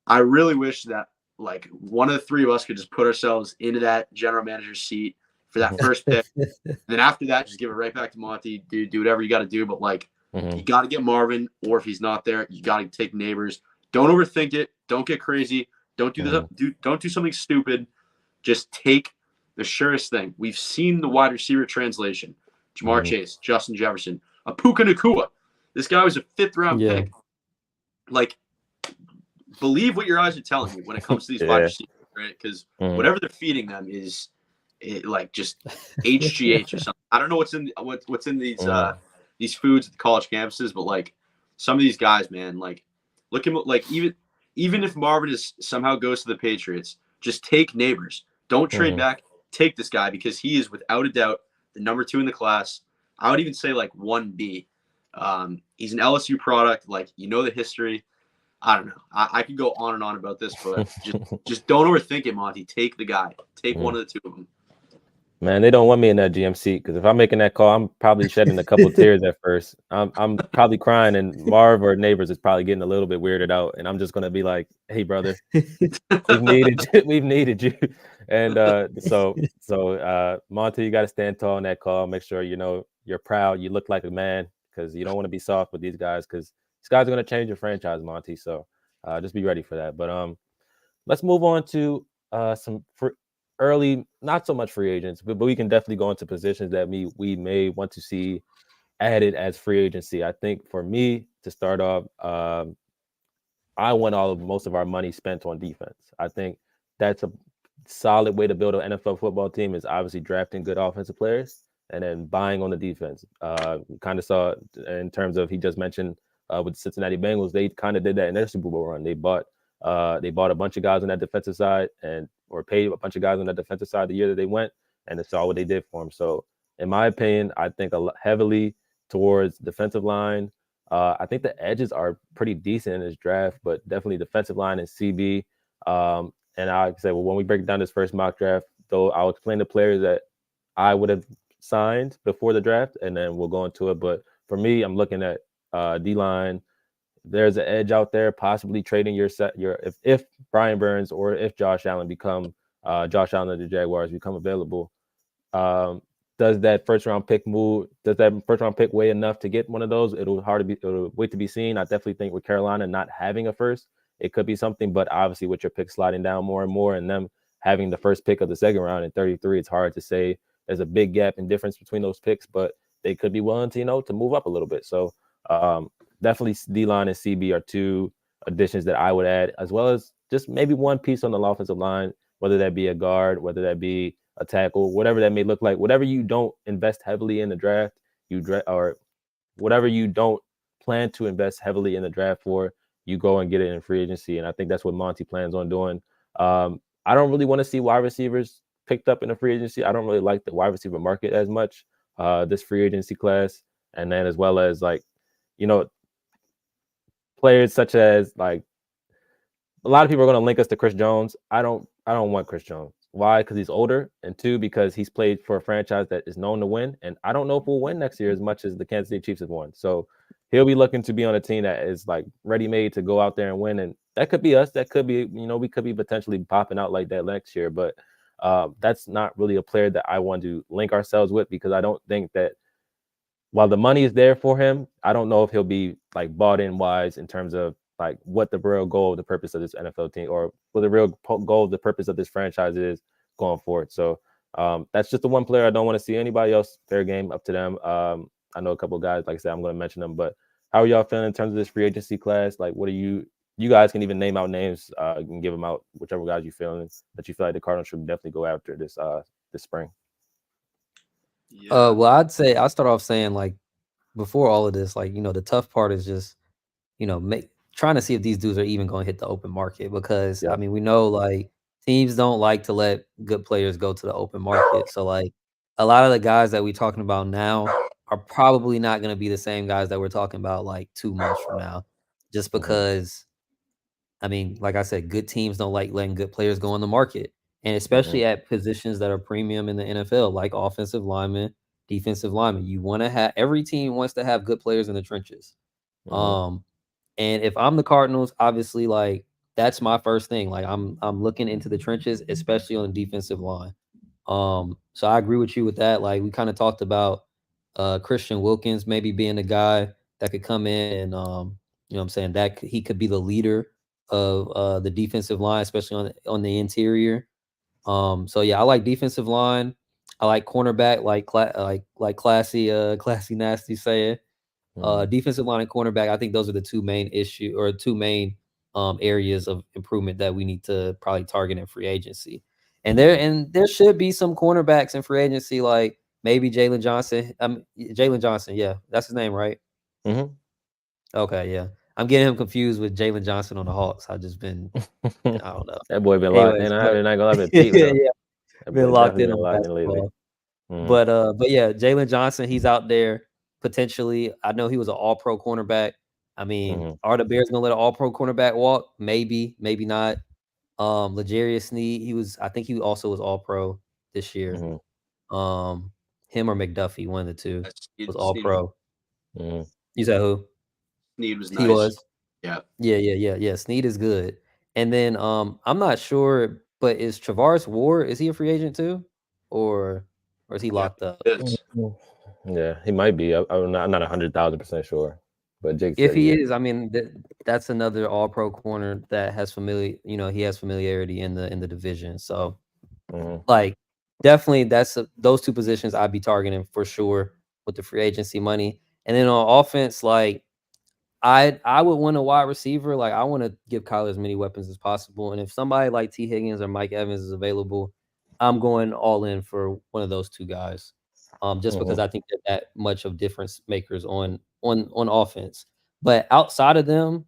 Speaker 2: I really wish that like one of the three of us could just put ourselves into that general manager seat for that first pick. And then after that, just give it right back to Monty. Do whatever you got to do. But like, you got to get Marvin, or if he's not there, you got to take Neighbors. Don't overthink it. Don't get crazy. Don't do this. Don't do something stupid. Just take the surest thing. We've seen the wide receiver translation. Jamar Chase, Justin Jefferson, Puka Nacua. This guy was a 5th round pick. Like, believe what your eyes are telling you when it comes to these wide receivers, right? Because whatever they're feeding them is like just HGH or something. I don't know what's in these foods at the college campuses, but like some of these guys, man, like look at like even if Marvin somehow goes to the Patriots, just take Neighbors. Don't trade back. Take this guy because he is without a doubt the number 2 in the class. I would even say like 1B. He's an LSU product. Like, you know the history. I don't know. I could go on and on about this, but just don't overthink it, Monty. Take the guy. Take one of the 2 of them.
Speaker 1: Man, they don't want me in that GM seat because if I'm making that call, I'm probably shedding a couple tears at first. I'm probably crying, and Marv or Neighbors is probably getting a little bit weirded out, and I'm just gonna be like, "Hey, brother, we've needed you," and so Monty, you got to stand tall in that call. Make sure you're proud. You look like a man because you don't want to be soft with these guys because these guys are gonna change your franchise, Monty. So just be ready for that. But let's move on to some early, not so much free agents, but we can definitely go into positions that we may want to see added as free agency. I think for me to start off, I want most of our money spent on defense. I think that's a solid way to build an NFL football team is obviously drafting good offensive players and then buying on the defense. Kind of saw in terms of he just mentioned with the Cincinnati Bengals, they kind of did that in their Super Bowl run. They bought a bunch of guys on that defensive side or paid a bunch of guys on that defensive side the year that they went, and they saw what they did for them. So, in my opinion, I think heavily towards defensive line. I think the edges are pretty decent in this draft, but definitely defensive line and CB. And I say, well, when we break down this first mock draft, though, I'll explain the players that I would have signed before the draft, and then we'll go into it. But for me, I'm looking at D-line. There's an edge out there, possibly trading if Brian Burns or if Josh Allen of the Jaguars become available. Does that first round pick weigh enough to get one of those? It'll wait to be seen. I definitely think with Carolina not having a first, it could be something, but obviously with your pick sliding down more and more and them having the first pick of the second round in 33, it's hard to say there's a big gap in difference between those picks, but they could be willing to move up a little bit. So definitely D-line and CB are 2 additions that I would add, as well as just maybe one piece on the offensive line, whether that be a guard, whether that be a tackle, whatever that may look like. Whatever you don't invest heavily in the draft, or whatever you don't plan to invest heavily in the draft for, you go and get it in free agency. And I think that's what Monty plans on doing. I don't really want to see wide receivers picked up in the free agency. I don't really like the wide receiver market as much, this free agency class. And then as well as players such as like a lot of people are going to link us to Chris Jones. I don't want Chris Jones. Why? Because he's older, and 2, because he's played for a franchise that is known to win. And I don't know if we'll win next year as much as the Kansas City Chiefs have won. So he'll be looking to be on a team that is like ready-made to go out there and win. And that could be us. That could be, we could be potentially popping out like that next year. But that's not really a player that I want to link ourselves with, because I don't think that while the money is there for him, I don't know if he'll be like bought in wise in terms of like what the real goal, the purpose of this NFL team, or what the real goal, the purpose of this franchise is going forward. So that's just the one player I don't want to see. Anybody else, fair game, up to them. I know a couple of guys, like I said, I'm going to mention them, but how are y'all feeling in terms of this free agency class? Like, what are you guys can even name out names, you can give them out, whichever guys you feel like the Cardinals should definitely go after this spring.
Speaker 2: Yeah.
Speaker 3: Well, I'll start off saying, like, before all of this, like, the tough part is just, trying to see if these dudes are even going to hit the open market, because I mean, we know like teams don't like to let good players go to the open market. So like a lot of the guys that we're talking about now, are probably not going to be the same guys that we're talking about like 2 months from now, just because, I mean, like I said, good teams don't like letting good players go on the market, and especially at positions that are premium in the NFL, like offensive linemen, defensive linemen. You want to have every team wants to have good players in the trenches. Um, and if I'm the Cardinals, obviously, like that's my first thing. Like I'm looking into the trenches, especially on the defensive line. So I agree with you with that. Like we kind of talked about Christian Wilkins maybe being a guy that could come in and you know what I'm saying, that he could be the leader of the defensive line, especially on the interior. So yeah, I like defensive line. I like cornerback, like classy, classy nasty saying. Defensive line and cornerback, I think those are the two main areas of improvement that we need to probably target in free agency. And there should be some cornerbacks in free agency, like maybe Jalen Johnson. Jalen Johnson, yeah, that's his name, right? Okay, yeah. I'm getting him confused with Jalen Johnson on the Hawks. I've just been, I don't know.
Speaker 1: That boy been locked in.
Speaker 3: Anyways,
Speaker 1: I'm
Speaker 3: but
Speaker 1: not gonna lie to
Speaker 3: yeah,
Speaker 1: Pete, though.
Speaker 3: yeah,
Speaker 1: That
Speaker 3: been
Speaker 1: boy
Speaker 3: locked
Speaker 1: definitely
Speaker 3: in
Speaker 1: been
Speaker 3: on
Speaker 1: locked in lately.
Speaker 3: basketball. But yeah, Jalen Johnson, he's out there potentially. I know he was an all-pro cornerback. I mean, are the Bears gonna let an all-pro cornerback walk? Maybe, maybe not. L'Jarius Sneed, I think he also was all-pro this year. Him or McDuffie, one of the two was all-pro. You said who?
Speaker 2: Sneed was
Speaker 3: He
Speaker 2: nice.
Speaker 3: was.
Speaker 2: Yeah.
Speaker 3: Yeah. Sneed is good. And then I'm not sure, but is Travaris Ward, is he a free agent too? Or is he locked up?
Speaker 1: Yeah, he might be. I'm not 100,000% sure, but Jake
Speaker 3: If
Speaker 1: said
Speaker 3: he
Speaker 1: yeah.
Speaker 3: is, I mean, that's another all-pro corner that has he has familiarity in the division. So like definitely those two positions I'd be targeting for sure with the free agency money. And then on offense, like I would want a wide receiver. Like I want to give Kyler as many weapons as possible. And if somebody like T. Higgins or Mike Evans is available, I'm going all in for one of those two guys. Just because I think they're that much of difference makers on offense. But outside of them,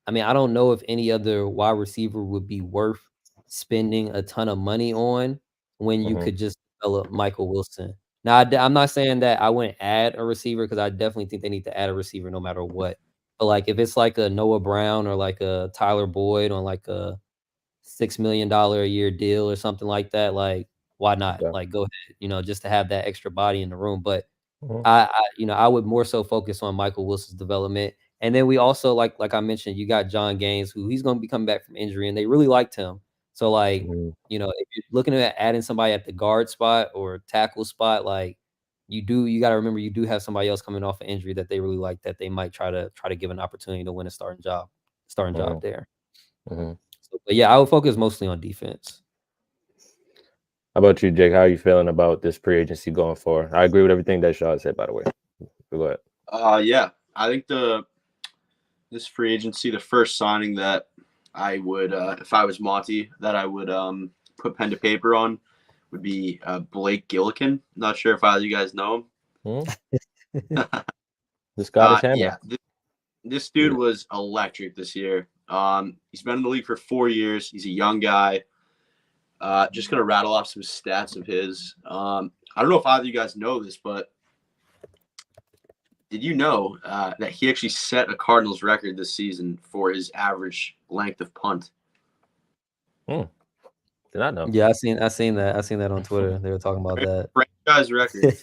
Speaker 3: I mean, I don't know if any other wide receiver would be worth spending a ton of money on when you could just develop Michael Wilson. Now, I'm not saying that I wouldn't add a receiver, because I definitely think they need to add a receiver no matter what. But like if it's like a Noah Brown or like a Tyler Boyd on like a $6 million a year deal or something like that, like why not?
Speaker 1: Yeah.
Speaker 3: Like go ahead, just to have that extra body in the room. But I would more so focus on Michael Wilson's development. And then we also like I mentioned, you got John Gaines, who he's going to be coming back from injury, and they really liked him. So like, if you're looking at adding somebody at the guard spot or tackle spot, like you got to remember you do have somebody else coming off an injury that they really like, that they might try to give an opportunity to win a starting job there. So, but yeah, I would focus mostly on defense.
Speaker 1: How about you, Jake? How are you feeling about this free agency going forward? I agree with everything that Shaw said, by the way. Go ahead.
Speaker 2: Yeah, I think this free agency, the first signing that I would, if I was Monty, that I would put pen to paper on would be Blake Gillikin. Not sure if either of you guys know him.
Speaker 1: The Scottish Hammer.
Speaker 2: Yeah, this dude was electric this year. He's been in the league for 4 years. He's a young guy. Just gonna rattle off some stats of his. I don't know if either of you guys know this, but did you know that he actually set a Cardinals record this season for his average length of punt?
Speaker 1: Did not know.
Speaker 3: Yeah, I seen that on Twitter. They were talking about that.
Speaker 2: Franchise record,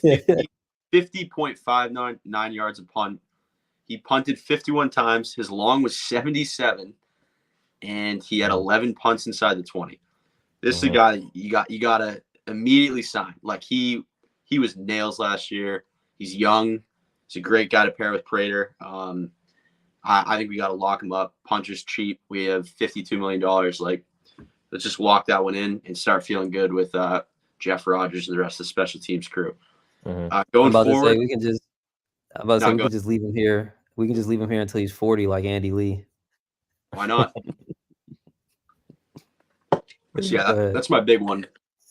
Speaker 2: 50.599 yards a punt. He punted 51 times. His long was 77, and he had 11 punts inside the 20. This is a guy you gotta immediately sign. Like he was nails last year. He's young. He's a great guy to pair with Prater. I think we got to lock him up. Puncher's cheap. We have $52 million. Like, let's just walk that one in and start feeling good with Jeff Rogers and the rest of the special teams crew. Going forward,
Speaker 3: we can just leave him here. We can just leave him here until he's 40, like Andy Lee.
Speaker 2: Why not? Yeah, that's my big one.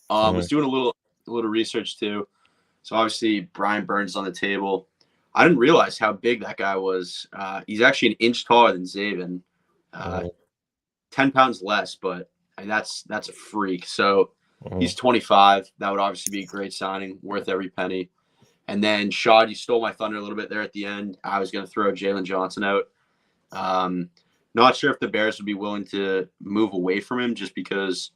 Speaker 2: Was doing a little research too. So obviously Brian Burns is on the table. I didn't realize how big that guy was. He's actually an inch taller than Zaven, 10 pounds less, but I mean, that's a freak. So he's 25. That would obviously be a great signing, worth every penny. And then Shad, you stole my thunder a little bit there at the end. I was going to throw Jalen Johnson out. Not sure if the Bears would be willing to move away from him just because,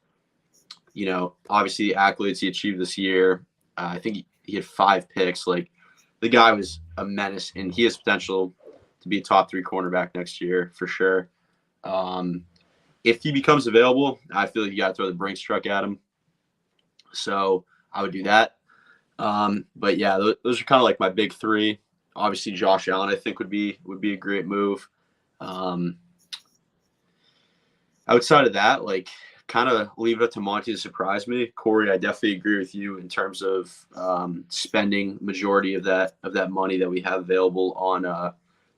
Speaker 2: obviously the accolades he achieved this year. I think he had 5 picks. Like, the guy was a menace, and he has potential to be a top 3 cornerback next year for sure. If he becomes available, I feel like you got to throw the Brinks truck at him. So I would do that. But yeah, those are kind of like my big 3. Obviously, Josh Allen, I think would be a great move. Outside of that, like, kind of leave it up to Monty to surprise me. Corey, I definitely agree with you in terms of spending majority of that money that we have available on the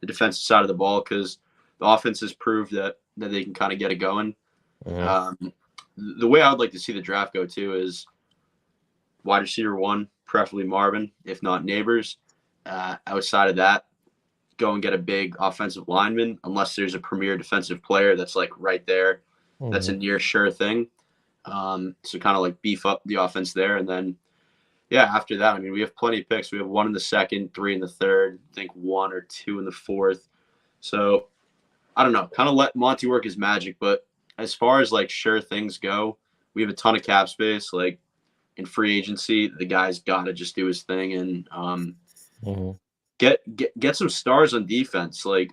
Speaker 2: defensive side of the ball, because the offense has proved that they can kind of get it going. Mm-hmm. The way I would like to see the draft go too is wide receiver 1, preferably Marvin, if not Neighbors. Outside of that, go and get a big offensive lineman, unless there's a premier defensive player that's like right there. Mm-hmm. That's a near sure thing. So kind of like beef up the offense there. And then, yeah, after that, I mean, we have plenty of picks. We have 1 in the 2nd, 3 in the 3rd, I think 1 or 2 in the 4th. So I don't know, kind of let Monty work his magic. But as far as like sure things go, we have a ton of cap space. Like, in free agency, the guy's got to just do his thing and mm-hmm. get some stars on defense. Like,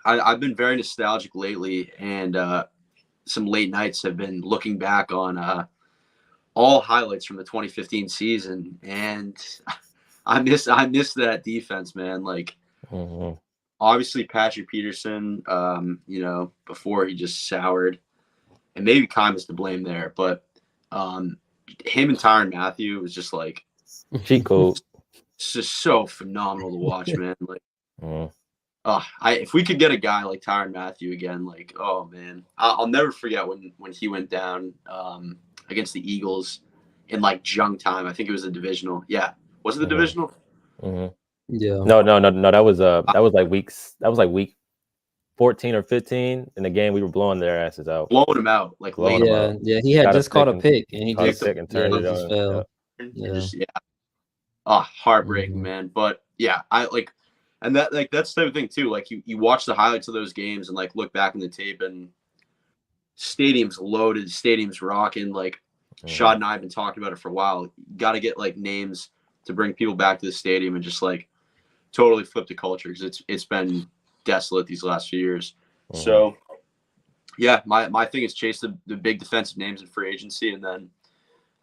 Speaker 2: I've been very nostalgic lately, and some late nights have been looking back on all highlights from the 2015 season, and I miss that defense, man. Like, mm-hmm. Obviously Patrick Peterson, before he just soured, and maybe Kime is to blame there, but him and Tyrann Mathieu was just like
Speaker 1: cheat code.
Speaker 2: It's just so phenomenal to watch, man. Like, if we could get a guy like Tyrann Mathieu again, like, oh man, I'll never forget when he went down against the Eagles in like junk time. I think it was a divisional. Yeah, was it the divisional?
Speaker 1: Mm-hmm. Yeah. No. That was like week 14 or 15 in the game. We were blowing their asses out,
Speaker 2: blowing them out, like
Speaker 3: blowing them out. Yeah. He had just caught a pick, and he just
Speaker 1: turned it on.
Speaker 3: Fell.
Speaker 2: Heartbreaking, man. But yeah, I like, and that's the type of thing too. Like, you watch the highlights of those games and like look back in the tape, and stadiums loaded, stadiums rocking. Like, Shad and I have been talking about it for a while. Got to get like names to bring people back to the stadium and just like totally flip the culture, because it's been desolate these last few years. Mm-hmm. So yeah, my thing is chase the big defensive names in free agency, and then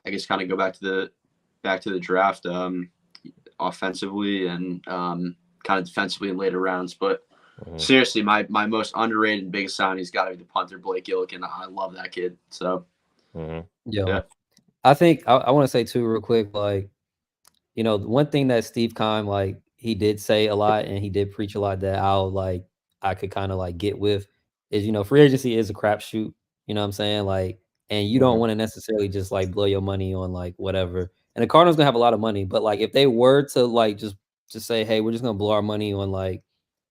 Speaker 2: I guess kind of go back to the draft offensively and kind of defensively in later rounds. But seriously, my most underrated and biggest signing's got to be the punter Blake Gillikin. I love that kid. So
Speaker 3: yeah, I think I want to say too real quick, like, the one thing that Steve Keim, like, he did say a lot and he did preach a lot that I could kind of like get with is, free agency is a crapshoot. You know what I'm saying? Like, and you don't want to necessarily just like blow your money on like whatever. And the Cardinals gonna have a lot of money, but like if they were to like just say, hey, we're just gonna blow our money on like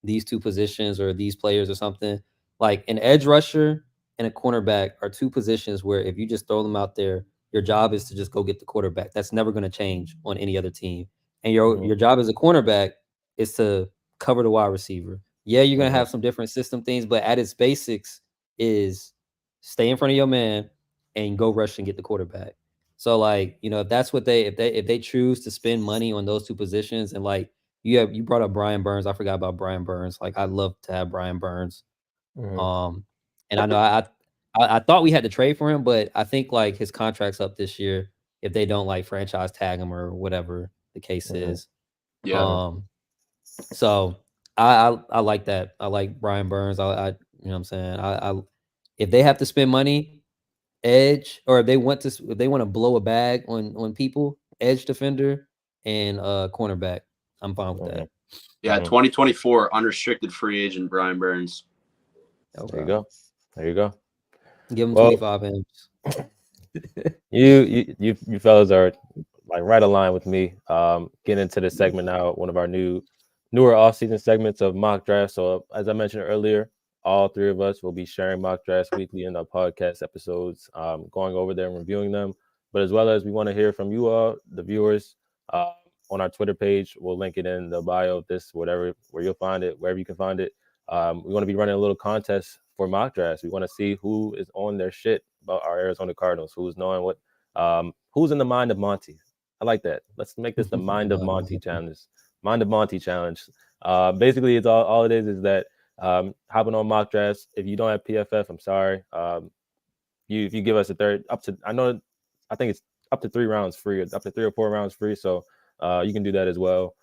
Speaker 3: these 2 positions or these players or something, like an edge rusher and a cornerback are 2 positions where if you just throw them out there, your job is to just go get the quarterback. That's never going to change on any other team. And your job as a cornerback is to cover the wide receiver. Yeah, you're going to have some different system things, but at its basics is stay in front of your man and go rush and get the quarterback. So like, if that's what if they choose to spend money on those 2 positions, and like you brought up Brian Burns. I forgot about Brian Burns. Like, I'd love to have Brian Burns. And I know I thought we had to trade for him, but I think like his contract's up this year if they don't like franchise tag him or whatever the case is.
Speaker 2: Yeah.
Speaker 3: So I like that. I like Brian Burns. I you know what I'm saying? I if they have to spend money, edge, or if they want to blow a bag on people, edge defender and cornerback, I'm fine with that.
Speaker 2: Yeah, 2024 unrestricted free agent Brian Burns.
Speaker 1: Okay. There you go.
Speaker 3: Give him 25 M's.
Speaker 1: You fellas are like right aligned with me. Getting into this segment now, one of our newer off-season segments of mock draft. So as I mentioned earlier, all 3 of us will be sharing mock drafts weekly in our podcast episodes, going over there and reviewing them. But as well as we want to hear from you all, the viewers, on our Twitter page. We'll link it in the bio of this, where you'll find it, wherever you can find it. We want to be running a little contest for mock drafts. We want to see who is on their shit about our Arizona Cardinals, who's knowing what, who's in the mind of Monty. I like that. Let's make this the Mind of Monty challenge. Mind of Monty challenge. Basically, it's all it is that hopping on mock drafts. If you don't have PFF, I'm sorry. If you give us a third, I think it's up to 3 rounds free, up to 3 or 4 rounds free. So you can do that as well.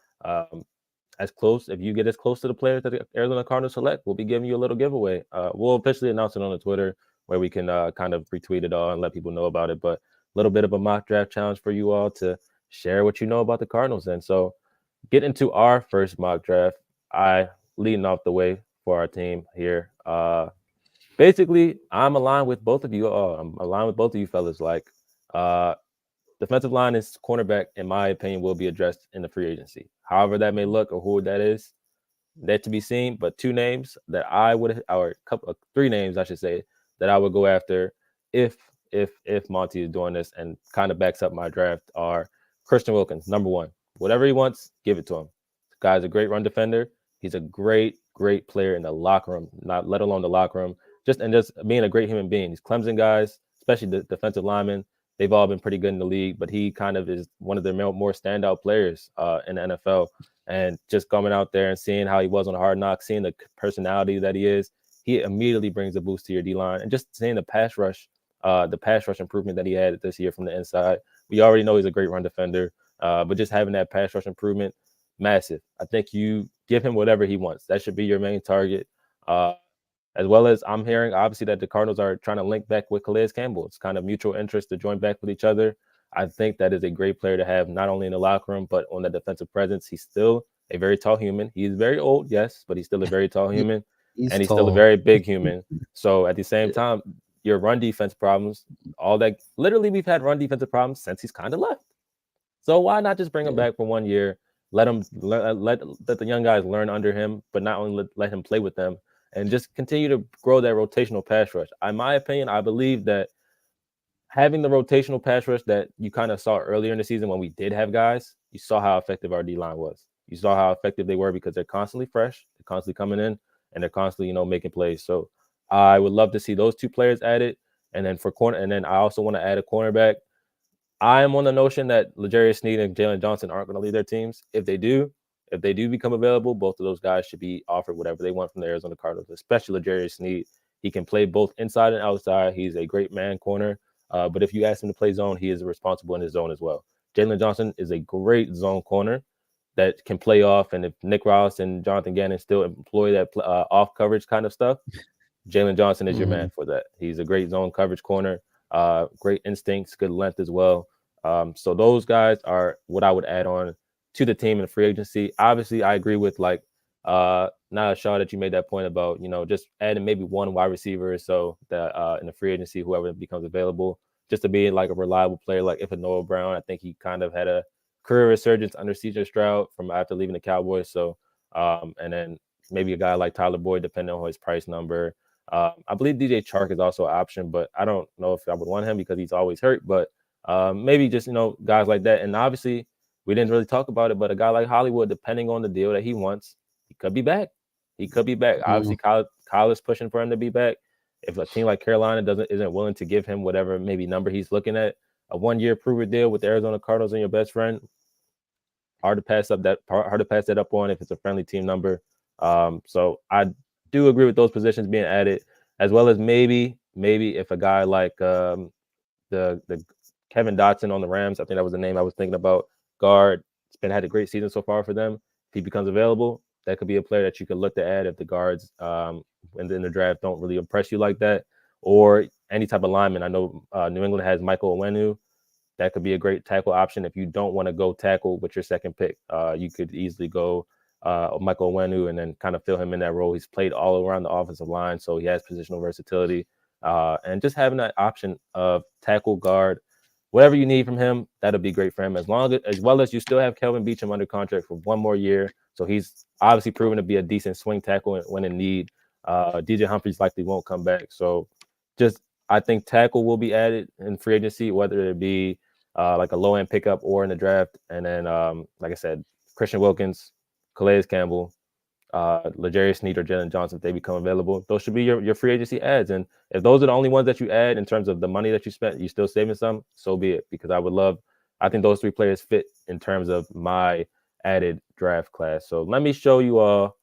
Speaker 1: If you get as close to the players that the Arizona Cardinals select, we'll be giving you a little giveaway. We'll officially announce it on the Twitter where we can kind of retweet it all and let people know about it. But a little bit of a mock draft challenge for you all to share what you know about the Cardinals. And so get into our first mock draft. I leading off the way for our team here. Basically, I'm aligned with both of you. I'm aligned with both of you fellas. Like, defensive line and cornerback, in my opinion, will be addressed in the free agency. However that may look or who that is, that to be seen. But 2 names that I would, or 3 names, I should say, that I would go after if Monty is doing this and kind of backs up my draft are Christian Wilkins, number 1. Whatever he wants, give it to him. The guy's a great run defender. He's a great player in the locker room, not let alone the locker room. Just being a great human being. These Clemson guys, especially the defensive linemen, they've all been pretty good in the league, but he kind of is one of the more standout players in the NFL. And just coming out there and seeing how he was on Hard Knocks, seeing the personality that he is, he immediately brings a boost to your D-line. And just seeing the pass rush improvement that he had this year from the inside. We already know he's a great run defender, but just having that pass rush improvement, massive. I think you give him whatever he wants. That should be your main target. As well as I'm hearing, obviously, that the Cardinals are trying to link back with Calais Campbell. It's kind of mutual interest to join back with each other. I think that is a great player to have, not only in the locker room, but on the defensive presence. He's still a very tall human. He's very old, yes, but he's still a very tall human. He's still a very big human. So at the same time, your run defense problems, all that, literally we've had run defensive problems since he's kind of left. So why not just bring him back for 1 year, let the young guys learn under him, but not only let him play with them, and just continue to grow that rotational pass rush. In my opinion, I believe that having the rotational pass rush that you kind of saw earlier in the season when we did have guys, you saw how effective our D-line was. You saw how effective they were because they're constantly fresh, they're constantly coming in, and they're constantly, making plays. So I would love to see those 2 players added. And then I also want to add a cornerback. I am on the notion that L'Jarius Sneed and Jalen Johnson aren't going to leave their teams. If they do become available, both of those guys should be offered whatever they want from the Arizona Cardinals, especially L'Jarius Sneed. He can play both inside and outside. He's a great man corner. But if you ask him to play zone, he is responsible in his zone as well. Jalen Johnson is a great zone corner that can play off. And if Nick Ross and Jonathan Gannon still employ that off coverage kind of stuff, Jalen Johnson is your man for that. He's a great zone coverage corner, great instincts, good length as well. So those guys are what I would add on to the team in free agency. Obviously, I agree with Naya Shaw that you made that point about, just adding maybe 1 wide receiver or so that in the free agency, whoever becomes available, just to be like a reliable player. Like if a Noah Brown, I think he kind of had a career resurgence under CJ Stroud from after leaving the Cowboys. So, and then maybe a guy like Tyler Boyd, depending on his price number. I believe DJ Chark is also an option, but I don't know if I would want him because he's always hurt. But maybe just, guys like that. And obviously, we didn't really talk about it, but a guy like Hollywood, depending on the deal that he wants, he could be back. Obviously, Kyle is pushing for him to be back. If a team like Carolina isn't willing to give him whatever maybe number he's looking at, a 1-year prover deal with the Arizona Cardinals and your best friend, hard to pass that up on if it's a friendly team number. So I do agree with those positions being added, as well as maybe if a guy like the Kevin Dotson on the Rams, I think that was the name I was thinking about, guard, had a great season so far for them. If he becomes available, that could be a player that you could look to add if the guards in the draft don't really impress you like that, or any type of lineman. I know New England has Michael Onwenu. That could be a great tackle option. If you don't want to go tackle with your second pick, you could easily go Michael Onwenu and then kind of fill him in that role. He's played all around the offensive line, so he has positional versatility. And just having that option of tackle, guard, whatever you need from him, that'll be great for him. As well as you still have Kelvin Beachum under contract for 1 more year. So he's obviously proven to be a decent swing tackle when in need. DJ Humphries likely won't come back. So I think tackle will be added in free agency, whether it be like a low end pickup or in the draft. And then, like I said, Christian Wilkins, Calais Campbell, L'Jarius Sneed or Jalen Johnson, if they become available, those should be your free agency ads. And if those are the only ones that you add in terms of the money that you spent, you still saving some, so be it. Because I think those three players fit in terms of my added draft class. So let me show you all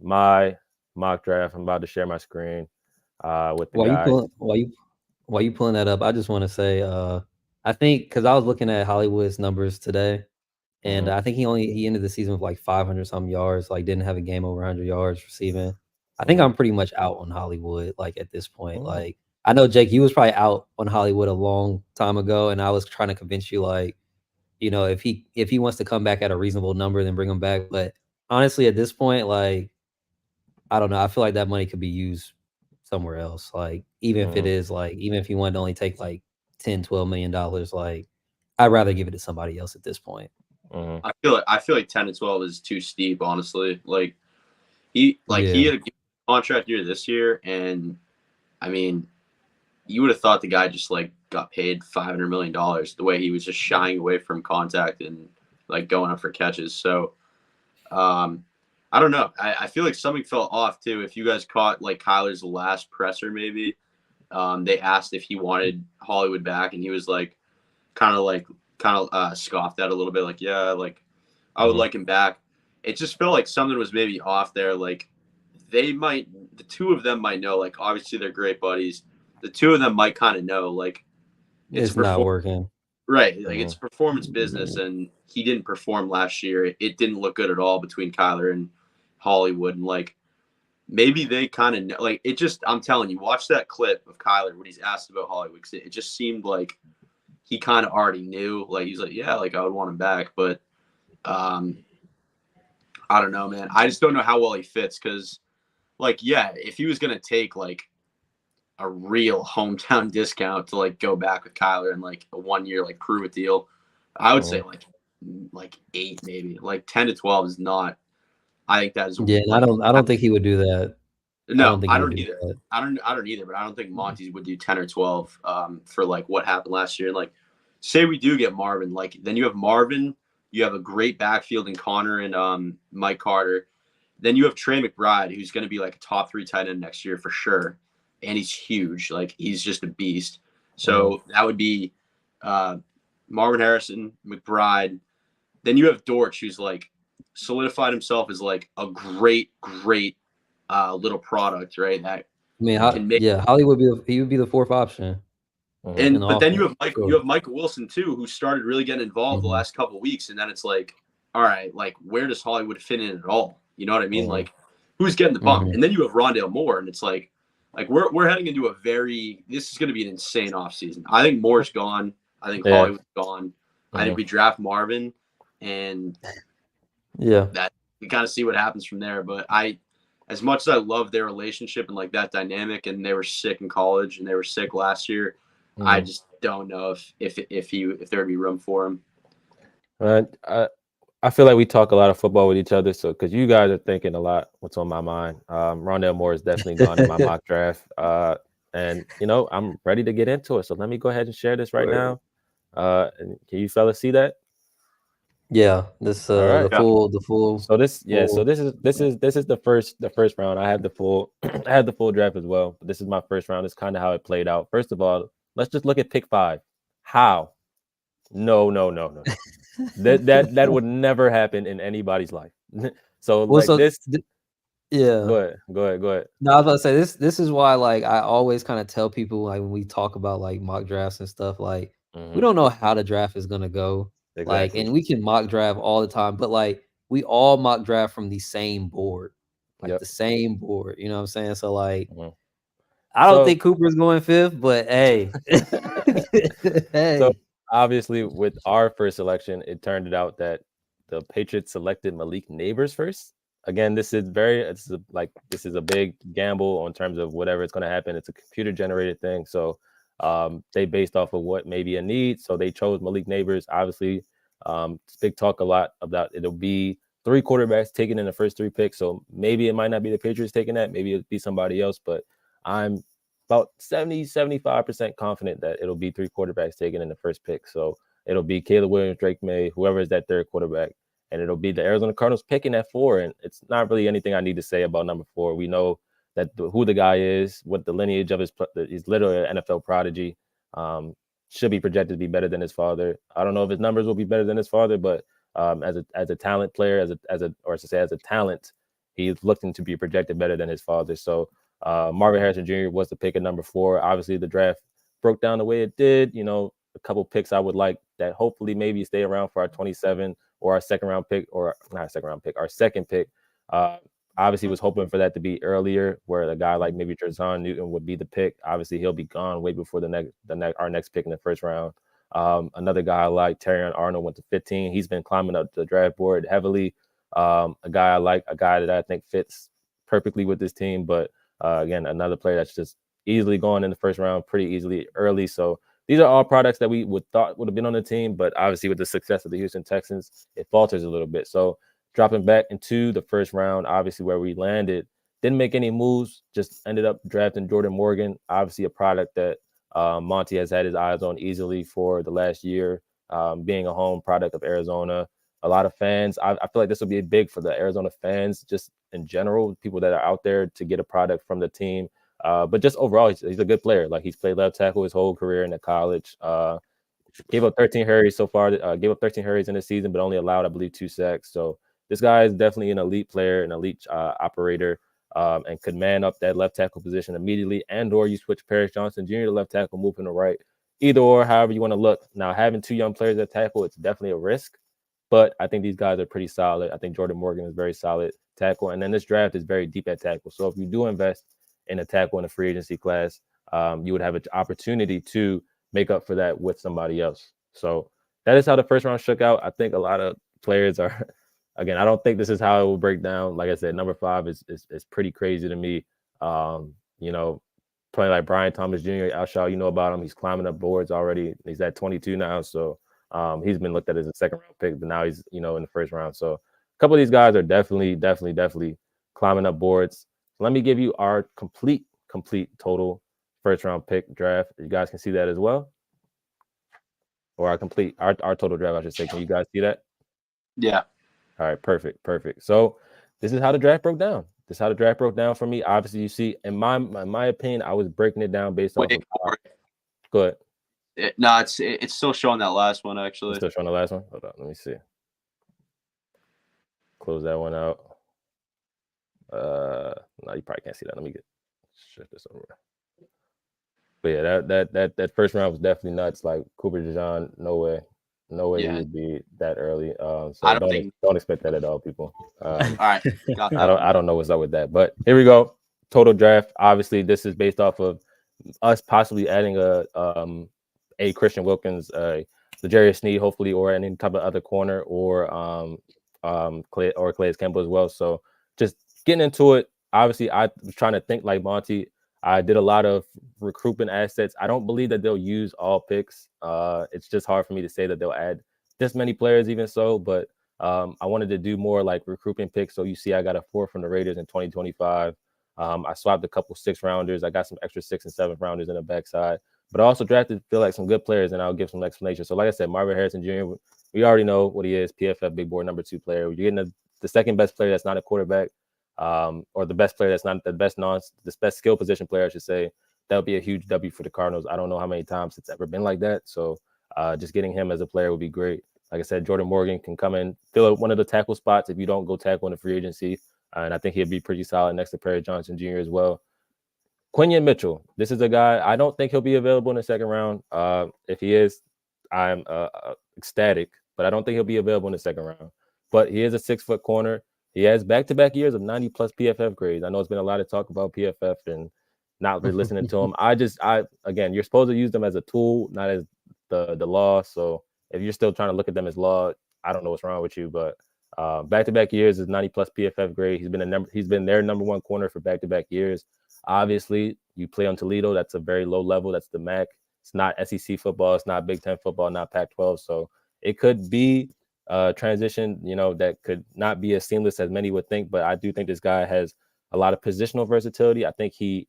Speaker 1: my mock draft. I'm about to share my screen with the guys.
Speaker 3: While you pulling that up, I just want to say, I think because I was looking at Hollywood's numbers today, and I think he ended the season with like 500 some yards, like didn't have a game over 100 yards receiving. I think I'm pretty much out on Hollywood, like at this point. Like I know Jake, you was probably out on Hollywood a long time ago, and I was trying to convince you, like, you know, if he wants to come back at a reasonable number, then bring him back. But honestly, at this point, like, I don't know. I feel like that money could be used somewhere else. Like, even if it is like, even if you want to only take like 10, $12 million, like, I'd rather give it to somebody else at this point.
Speaker 2: I feel like 10 to 12 is too steep, honestly. Like he had a contract year this year, and I mean, you would have thought the guy just like got paid $500 million the way he was just shying away from contact and like going up for catches. So I don't know. I feel like something fell off too. If you guys caught like Kyler's last presser, maybe they asked if he wanted Hollywood back, and he was like kind of scoffed at a little bit, like, yeah, like I would like him back. It just felt like something was maybe off there. Like the two of them might know, like obviously they're great buddies. The two of them might kind of know, like
Speaker 3: it's not working.
Speaker 2: Right. Like it's performance business, and he didn't perform last year. It didn't look good at all between Kyler and Hollywood. And like maybe they kind of know, like it just, I'm telling you, watch that clip of Kyler when he's asked about Hollywood, because it just seemed like he kind of already knew. Like he's like, yeah, like I would want him back. But I don't know, man. I just don't know how well he fits, because like, yeah, if he was going to take like a real hometown discount to like go back with Kyler and like a 1 year like prove it deal, I would say like 8 maybe. Like 10 to 12 is not. I think that is.
Speaker 3: Yeah,
Speaker 2: like,
Speaker 3: I don't think he would do that.
Speaker 2: No, I don't either. I don't either. But I don't think Monty would do 10 or 12 for like what happened last year. And like, say we do get Marvin, like then you have Marvin, you have a great backfield in Connor and Mike Carter. Then you have Trey McBride, who's going to be like a top 3 tight end next year for sure. And he's huge. Like he's just a beast. So that would be Marvin Harrison, McBride. Then you have Dortch, who's like solidified himself as like a great little product, right? That
Speaker 3: Hollywood he would be the fourth option.
Speaker 2: And but then you have Michael Wilson too, who started really getting involved the last couple of weeks, and then it's like, all right, like where does Hollywood fit in at all? You know what I mean? Like who's getting the bump? And then you have Rondale Moore, and it's like we're heading into this is going to be an insane offseason. I think Moore's gone. I think Hollywood's gone. I think we draft Marvin, and that we kind of see what happens from there. But as much as I love their relationship and like that dynamic, and they were sick in college and they were sick last year, I just don't know if there would be room for him.
Speaker 1: I feel like we talk a lot of football with each other, so because you guys are thinking a lot what's on my mind. Rondale Moore is definitely gone in my mock draft, and you know I'm ready to get into it. So let me go ahead and share this right now. And can you fellas see that?
Speaker 3: Yeah, this the full.
Speaker 1: So this is the first round. I have the full I had the full draft as well. But this is my first round. This is kind of how it played out. First of all, let's just look at pick 5. How? No. that would never happen in anybody's life. So Go ahead.
Speaker 3: No, I was about to say this is why like I always kind of tell people, like when we talk about like mock drafts and stuff, like we don't know how the draft is gonna go. Exactly. Like, and we can mock draft all the time, but like we all mock draft from the same board. Like the same board. You know what I'm saying? So like I don't think Cooper's going 5th, but hey.
Speaker 1: Hey. So obviously, with our first selection, it turned out that the Patriots selected Malik Neighbors first. Again, this is a big gamble in terms of whatever it's going to happen. It's a computer generated thing, so they based off of what may be a need. So they chose Malik Neighbors. Obviously, big talk a lot about it'll be 3 quarterbacks taken in the first 3 picks. So maybe it might not be the Patriots taking that. Maybe it'll be somebody else, but I'm about 70-75% confident that it'll be 3 quarterbacks taken in the first pick. So it'll be Caleb Williams, Drake May, whoever is that third quarterback, and it'll be the Arizona Cardinals picking at 4. And it's not really anything I need to say about number 4. We know that who the guy is, what the lineage of he's literally an NFL prodigy. Should be projected to be better than his father. I don't know if his numbers will be better than his father, but as a talent player, as a talent, he's looking to be projected better than his father. So Marvin Harrison Jr. was the pick at number 4. Obviously, the draft broke down the way it did. You know, a couple picks I would like that hopefully maybe stay around for our 27 or our second round pick, or not second round pick, our second pick. Obviously was hoping for that to be earlier, where a guy like maybe Trezon Newton would be the pick. Obviously, he'll be gone way before our next pick in the first round. Another guy like Terrion Arnold went to 15. He's been climbing up the draft board heavily. A guy I like, a guy that I think fits perfectly with this team. But again, another player that's just easily going in the first round pretty easily early. So these are all products that we thought would have been on the team, but obviously with the success of the Houston Texans, it falters a little bit. So dropping back into the first round, obviously where we landed, didn't make any moves, just ended up drafting Jordan Morgan, obviously a product that Monty has had his eyes on easily for the last year, being a home product of Arizona. A lot of fans, I feel like this will be big for the Arizona fans, just in general, people that are out there to get a product from the team. But just overall, he's a good player. Like, he's played left tackle his whole career in the college. Gave up 13 hurries so far. Gave up 13 hurries in the season, but only allowed, I believe, 2 sacks. So this guy is definitely an elite player, an elite operator, and could man up that left tackle position immediately. And or you switch Paris Johnson Jr. to left tackle, move him to right. Either or, however you want to look. Now, having 2 young players at tackle, it's definitely a risk. But I think these guys are pretty solid. I think Jordan Morgan is very solid tackle. And then this draft is very deep at tackle. So if you do invest in a tackle in a free agency class, you would have an opportunity to make up for that with somebody else. So that is how the first round shook out. I think a lot of players are, again, I don't think this is how it will break down. Like I said, number 5 is pretty crazy to me. You know, playing like Brian Thomas Jr., Alshon, you know about him. He's climbing up boards already. He's at 22 now. So he's been looked at as a second round pick, but now he's, in the first round. So a couple of these guys are definitely climbing up boards. Let me give you our complete total first round pick draft. You guys can see that as well. Or our total draft, I should say. Can you guys see that?
Speaker 2: Yeah.
Speaker 1: All right, perfect. So this is how the draft broke down. For me. Obviously, you see, in my opinion, I was breaking it down based off of. Go ahead.
Speaker 2: It's still showing that last one, actually.
Speaker 1: It's still showing the last one? Hold on, let me see. Close that one out. No, you probably can't see that. Let me shift this over. But yeah, that first round was definitely nuts. Like, Cooper DeJean, no way he would be that early. So don't expect that at all, people.
Speaker 2: All right, got that.
Speaker 1: I don't know what's up with that, but here we go. Total draft. Obviously, this is based off of us possibly adding a Christian Wilkins, L'Jarius Sneed, hopefully, or any type of other corner, or Calais Campbell as well. So just getting into it. Obviously, I was trying to think like Monty. I did a lot of recruitment assets. I don't believe that they'll use all picks. It's just hard for me to say that they'll add this many players, even so. But I wanted to do more like recruitment picks. So you see, I got a 4 from the Raiders in 2025. I swapped a couple 6th rounders. I got some extra 6th and 7th rounders in the backside. But I also drafted, feel like, some good players, and I'll give some explanation. So like I said, Marvin Harrison Jr., we already know what he is, PFF big board number 2 player. You're getting the second best player that's not a quarterback. Or the best player that's not the best skill position player, I should say. That would be a huge W for the Cardinals. I don't know how many times it's ever been like that. So just getting him as a player would be great. Like I said, Jordan Morgan can come in, fill one of the tackle spots if you don't go tackle in the free agency. And I think he'll be pretty solid next to Paris Johnson Jr. as well. Quinyon Mitchell, this is a guy, I don't think he'll be available in the second round. If he is, I'm ecstatic, but I don't think he'll be available in the second round. But he is a 6-foot corner. He has back-to-back years of 90-plus PFF grades. I know it's been a lot of talk about PFF and not really listening to him. Again, you're supposed to use them as a tool, not as the law. So if you're still trying to look at them as law, I don't know what's wrong with you. But back-to-back years is 90-plus PFF grade. He's been their number 1 corner for back-to-back years. Obviously, you play on Toledo. That's a very low level. That's the MAC. It's not SEC football. It's not Big Ten football, not Pac-12. So it could be transition, that could not be as seamless as many would think. But I do think this guy has a lot of positional versatility. I think he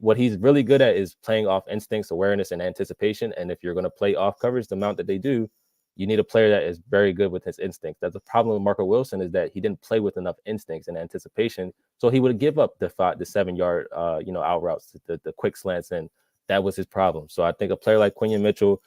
Speaker 1: what he's really good at is playing off instincts, awareness, and anticipation. And if you're going to play off coverage the amount that they do, you need a player that is very good with his instincts. That's the problem with Marco Wilson, is that he didn't play with enough instincts and anticipation, so he would give up the 7 yard out routes, the quick slants, and that was his problem. So I think a player like Quinion Mitchell,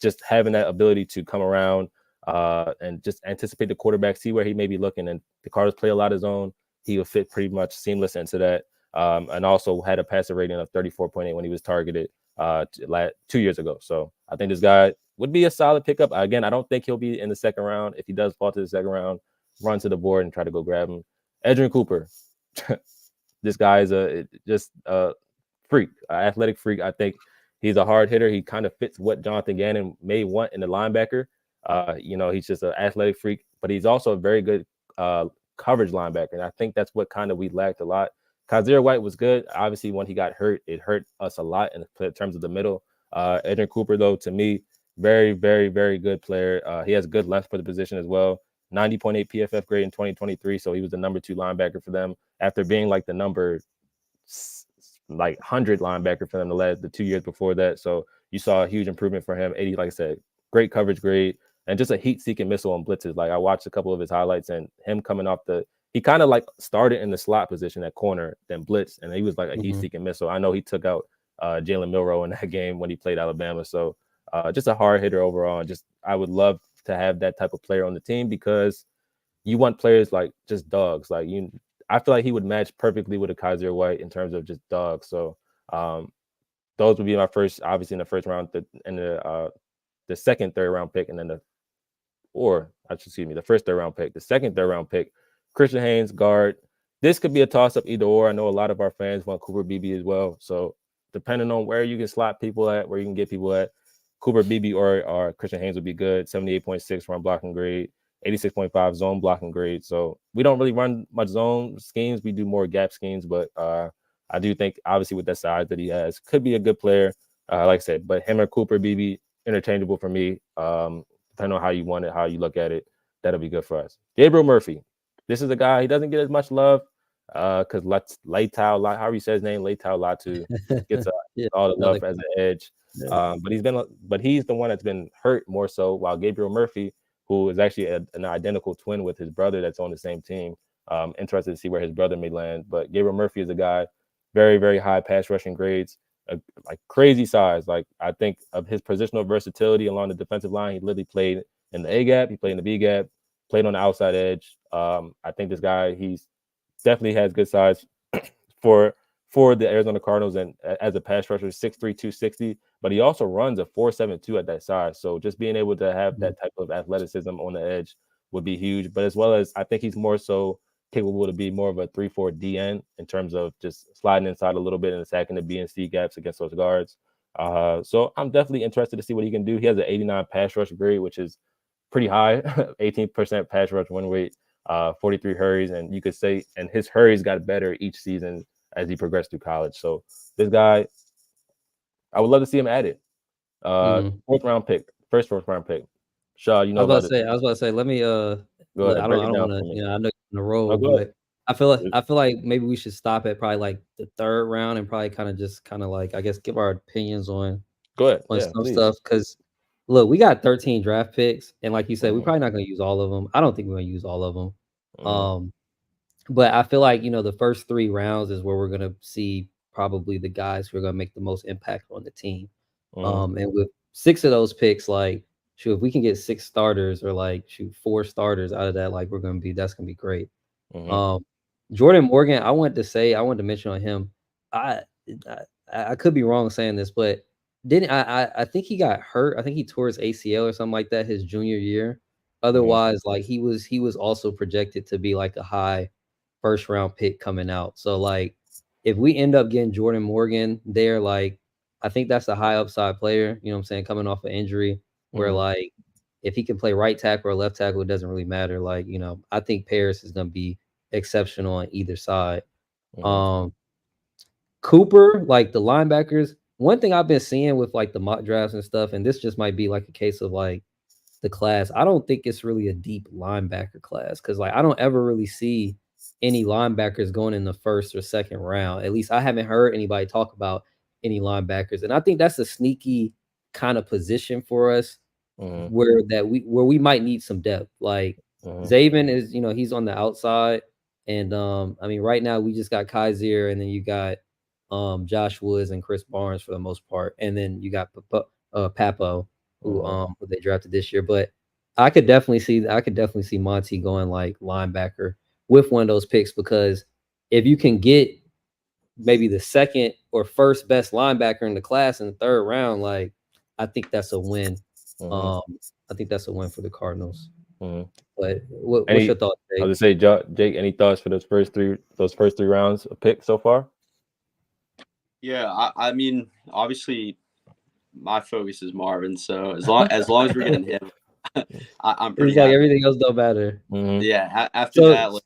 Speaker 1: just having that ability to come around and just anticipate the quarterback, see where he may be looking, and the Cardinals play a lot of zone, he would fit pretty much seamless into that. And also had a passer rating of 34.8 when he was targeted 2 years ago. So I think this guy would be a solid pickup. Again, I don't think he'll be in the second round. If he does fall to the second round, run to the board and try to go grab him. Edgerrin Cooper, this guy is just a freak, an athletic freak. I think he's a hard hitter. He kind of fits what Jonathan Gannon may want in the linebacker. He's just an athletic freak, but he's also a very good coverage linebacker. And I think that's what kind of we lacked a lot. Kaiser White was good. Obviously, when he got hurt, it hurt us a lot in terms of the middle. Edgerrin Cooper, though, to me, very, very, very good player. He has good length for the position as well. 90.8 PFF grade in 2023, so he was the number 2 linebacker for them after being like the number 100 linebacker for them the 2 years before that. So you saw a huge improvement for him. 80, like I said, great coverage grade and just a heat-seeking missile on blitzes. Like I watched a couple of his highlights and him coming off he kind of like started in the slot position at corner, then blitz, and he was like a heat-seeking missile. I know he took out Jalen Milroe in that game when he played Alabama. So just a hard hitter overall. And just I would love to have that type of player on the team, because you want players like just dogs. Like I feel like he would match perfectly with a Kaiser White in terms of just dogs. So those would be my first, obviously in the first round, and the second, third round pick, and then the first, third round pick, the second, third round pick. Christian Haynes, guard. This could be a toss-up either or. I know a lot of our fans want Cooper Beebe as well. So depending on where you can slot people at, where you can get people at, Cooper Beebe or Christian Haynes would be good. 78.6 run blocking grade, 86.5 zone blocking grade. So we don't really run much zone schemes. We do more gap schemes, but I do think, obviously, with that size that he has, could be a good player. Like I said, but him or Cooper Beebe, interchangeable for me. Depending on how you want it, how you look at it, that'll be good for us. Gabriel Murphy. This is a guy, he doesn't get as much love because Leitao, however you say his name, Leitao Latu, gets all the love as an edge. Yeah. But he's the one that's been hurt more so, while Gabriel Murphy, who is actually an identical twin with his brother that's on the same team. Interested to see where his brother may land. But Gabriel Murphy is a guy, very, very high pass rushing grades, like crazy size. Like I think of his positional versatility along the defensive line, he literally played in the A gap, he played in the B gap, played on the outside edge. I think this guy, he's definitely has good size for the Arizona Cardinals, and as a pass rusher, 6'3", 260, but he also runs a 4.72 at that size. So just being able to have that type of athleticism on the edge would be huge. But as well as, I think he's more so capable to be more of a 3-4 DN in terms of just sliding inside a little bit and attacking the B and C gaps against those guards. So I'm definitely interested to see what he can do. He has an 89 pass rush grade, which is pretty high, 18% pass rush win rate, 43 hurries, and you could say, and his hurries got better each season as he progressed through college. So this guy, I would love to see him added. Fourth round pick. Shaw, you know.
Speaker 3: I was about to say, let me
Speaker 1: go ahead,
Speaker 3: I don't want to, I know you're on the roll, but I feel like maybe we should stop at probably like the third round and probably kind of like, I guess, give our opinions on some stuff. Because look, we got 13 draft picks, and like you said, we're probably not going to use all of them. I don't think we're going to use all of them. But I feel like, the first 3 rounds is where we're going to see probably the guys who are going to make the most impact on the team. And with 6 of those picks, like, if we can get 6 starters or like 4 starters out of that, like that's going to be great. Jordan Morgan, I wanted to mention on him. I could be wrong saying this, but I think he got hurt. I think he tore his ACL or something like that his junior year. Otherwise, like he was also projected to be like a high first round pick coming out. So like if we end up getting Jordan Morgan there, like I think that's a high upside player, you know what I'm saying, coming off an injury, where like if he can play right tackle or left tackle, it doesn't really matter. Like, I think Paris is going to be exceptional on either side. Cooper, like the linebackers, one thing I've been seeing with like the mock drafts and stuff, and this just might be like a case of like the class, I don't think it's really a deep linebacker class, because like I don't ever really see any linebackers going in the first or second round. At least I haven't heard anybody talk about any linebackers, and I think that's a sneaky kind of position for us where we might need some depth. Like Zaven is, he's on the outside, and I mean, right now we just got Kaiser, and then you got Josh Woods and Chris Barnes for the most part, and then you got Papo, who they drafted this year. But I could definitely see Monty going like linebacker with one of those picks, because if you can get maybe the second or first best linebacker in the class in the third round, like I think that's a win. I think that's a win for the Cardinals. But what's your thoughts, Jake?
Speaker 1: I was gonna say, Jake, any thoughts for those first three rounds of pick so far?
Speaker 2: Yeah, I mean, obviously, my focus is Marvin. So as long as we're getting him, I'm pretty.
Speaker 3: It's like everything else don't matter.
Speaker 2: Yeah. After that, like,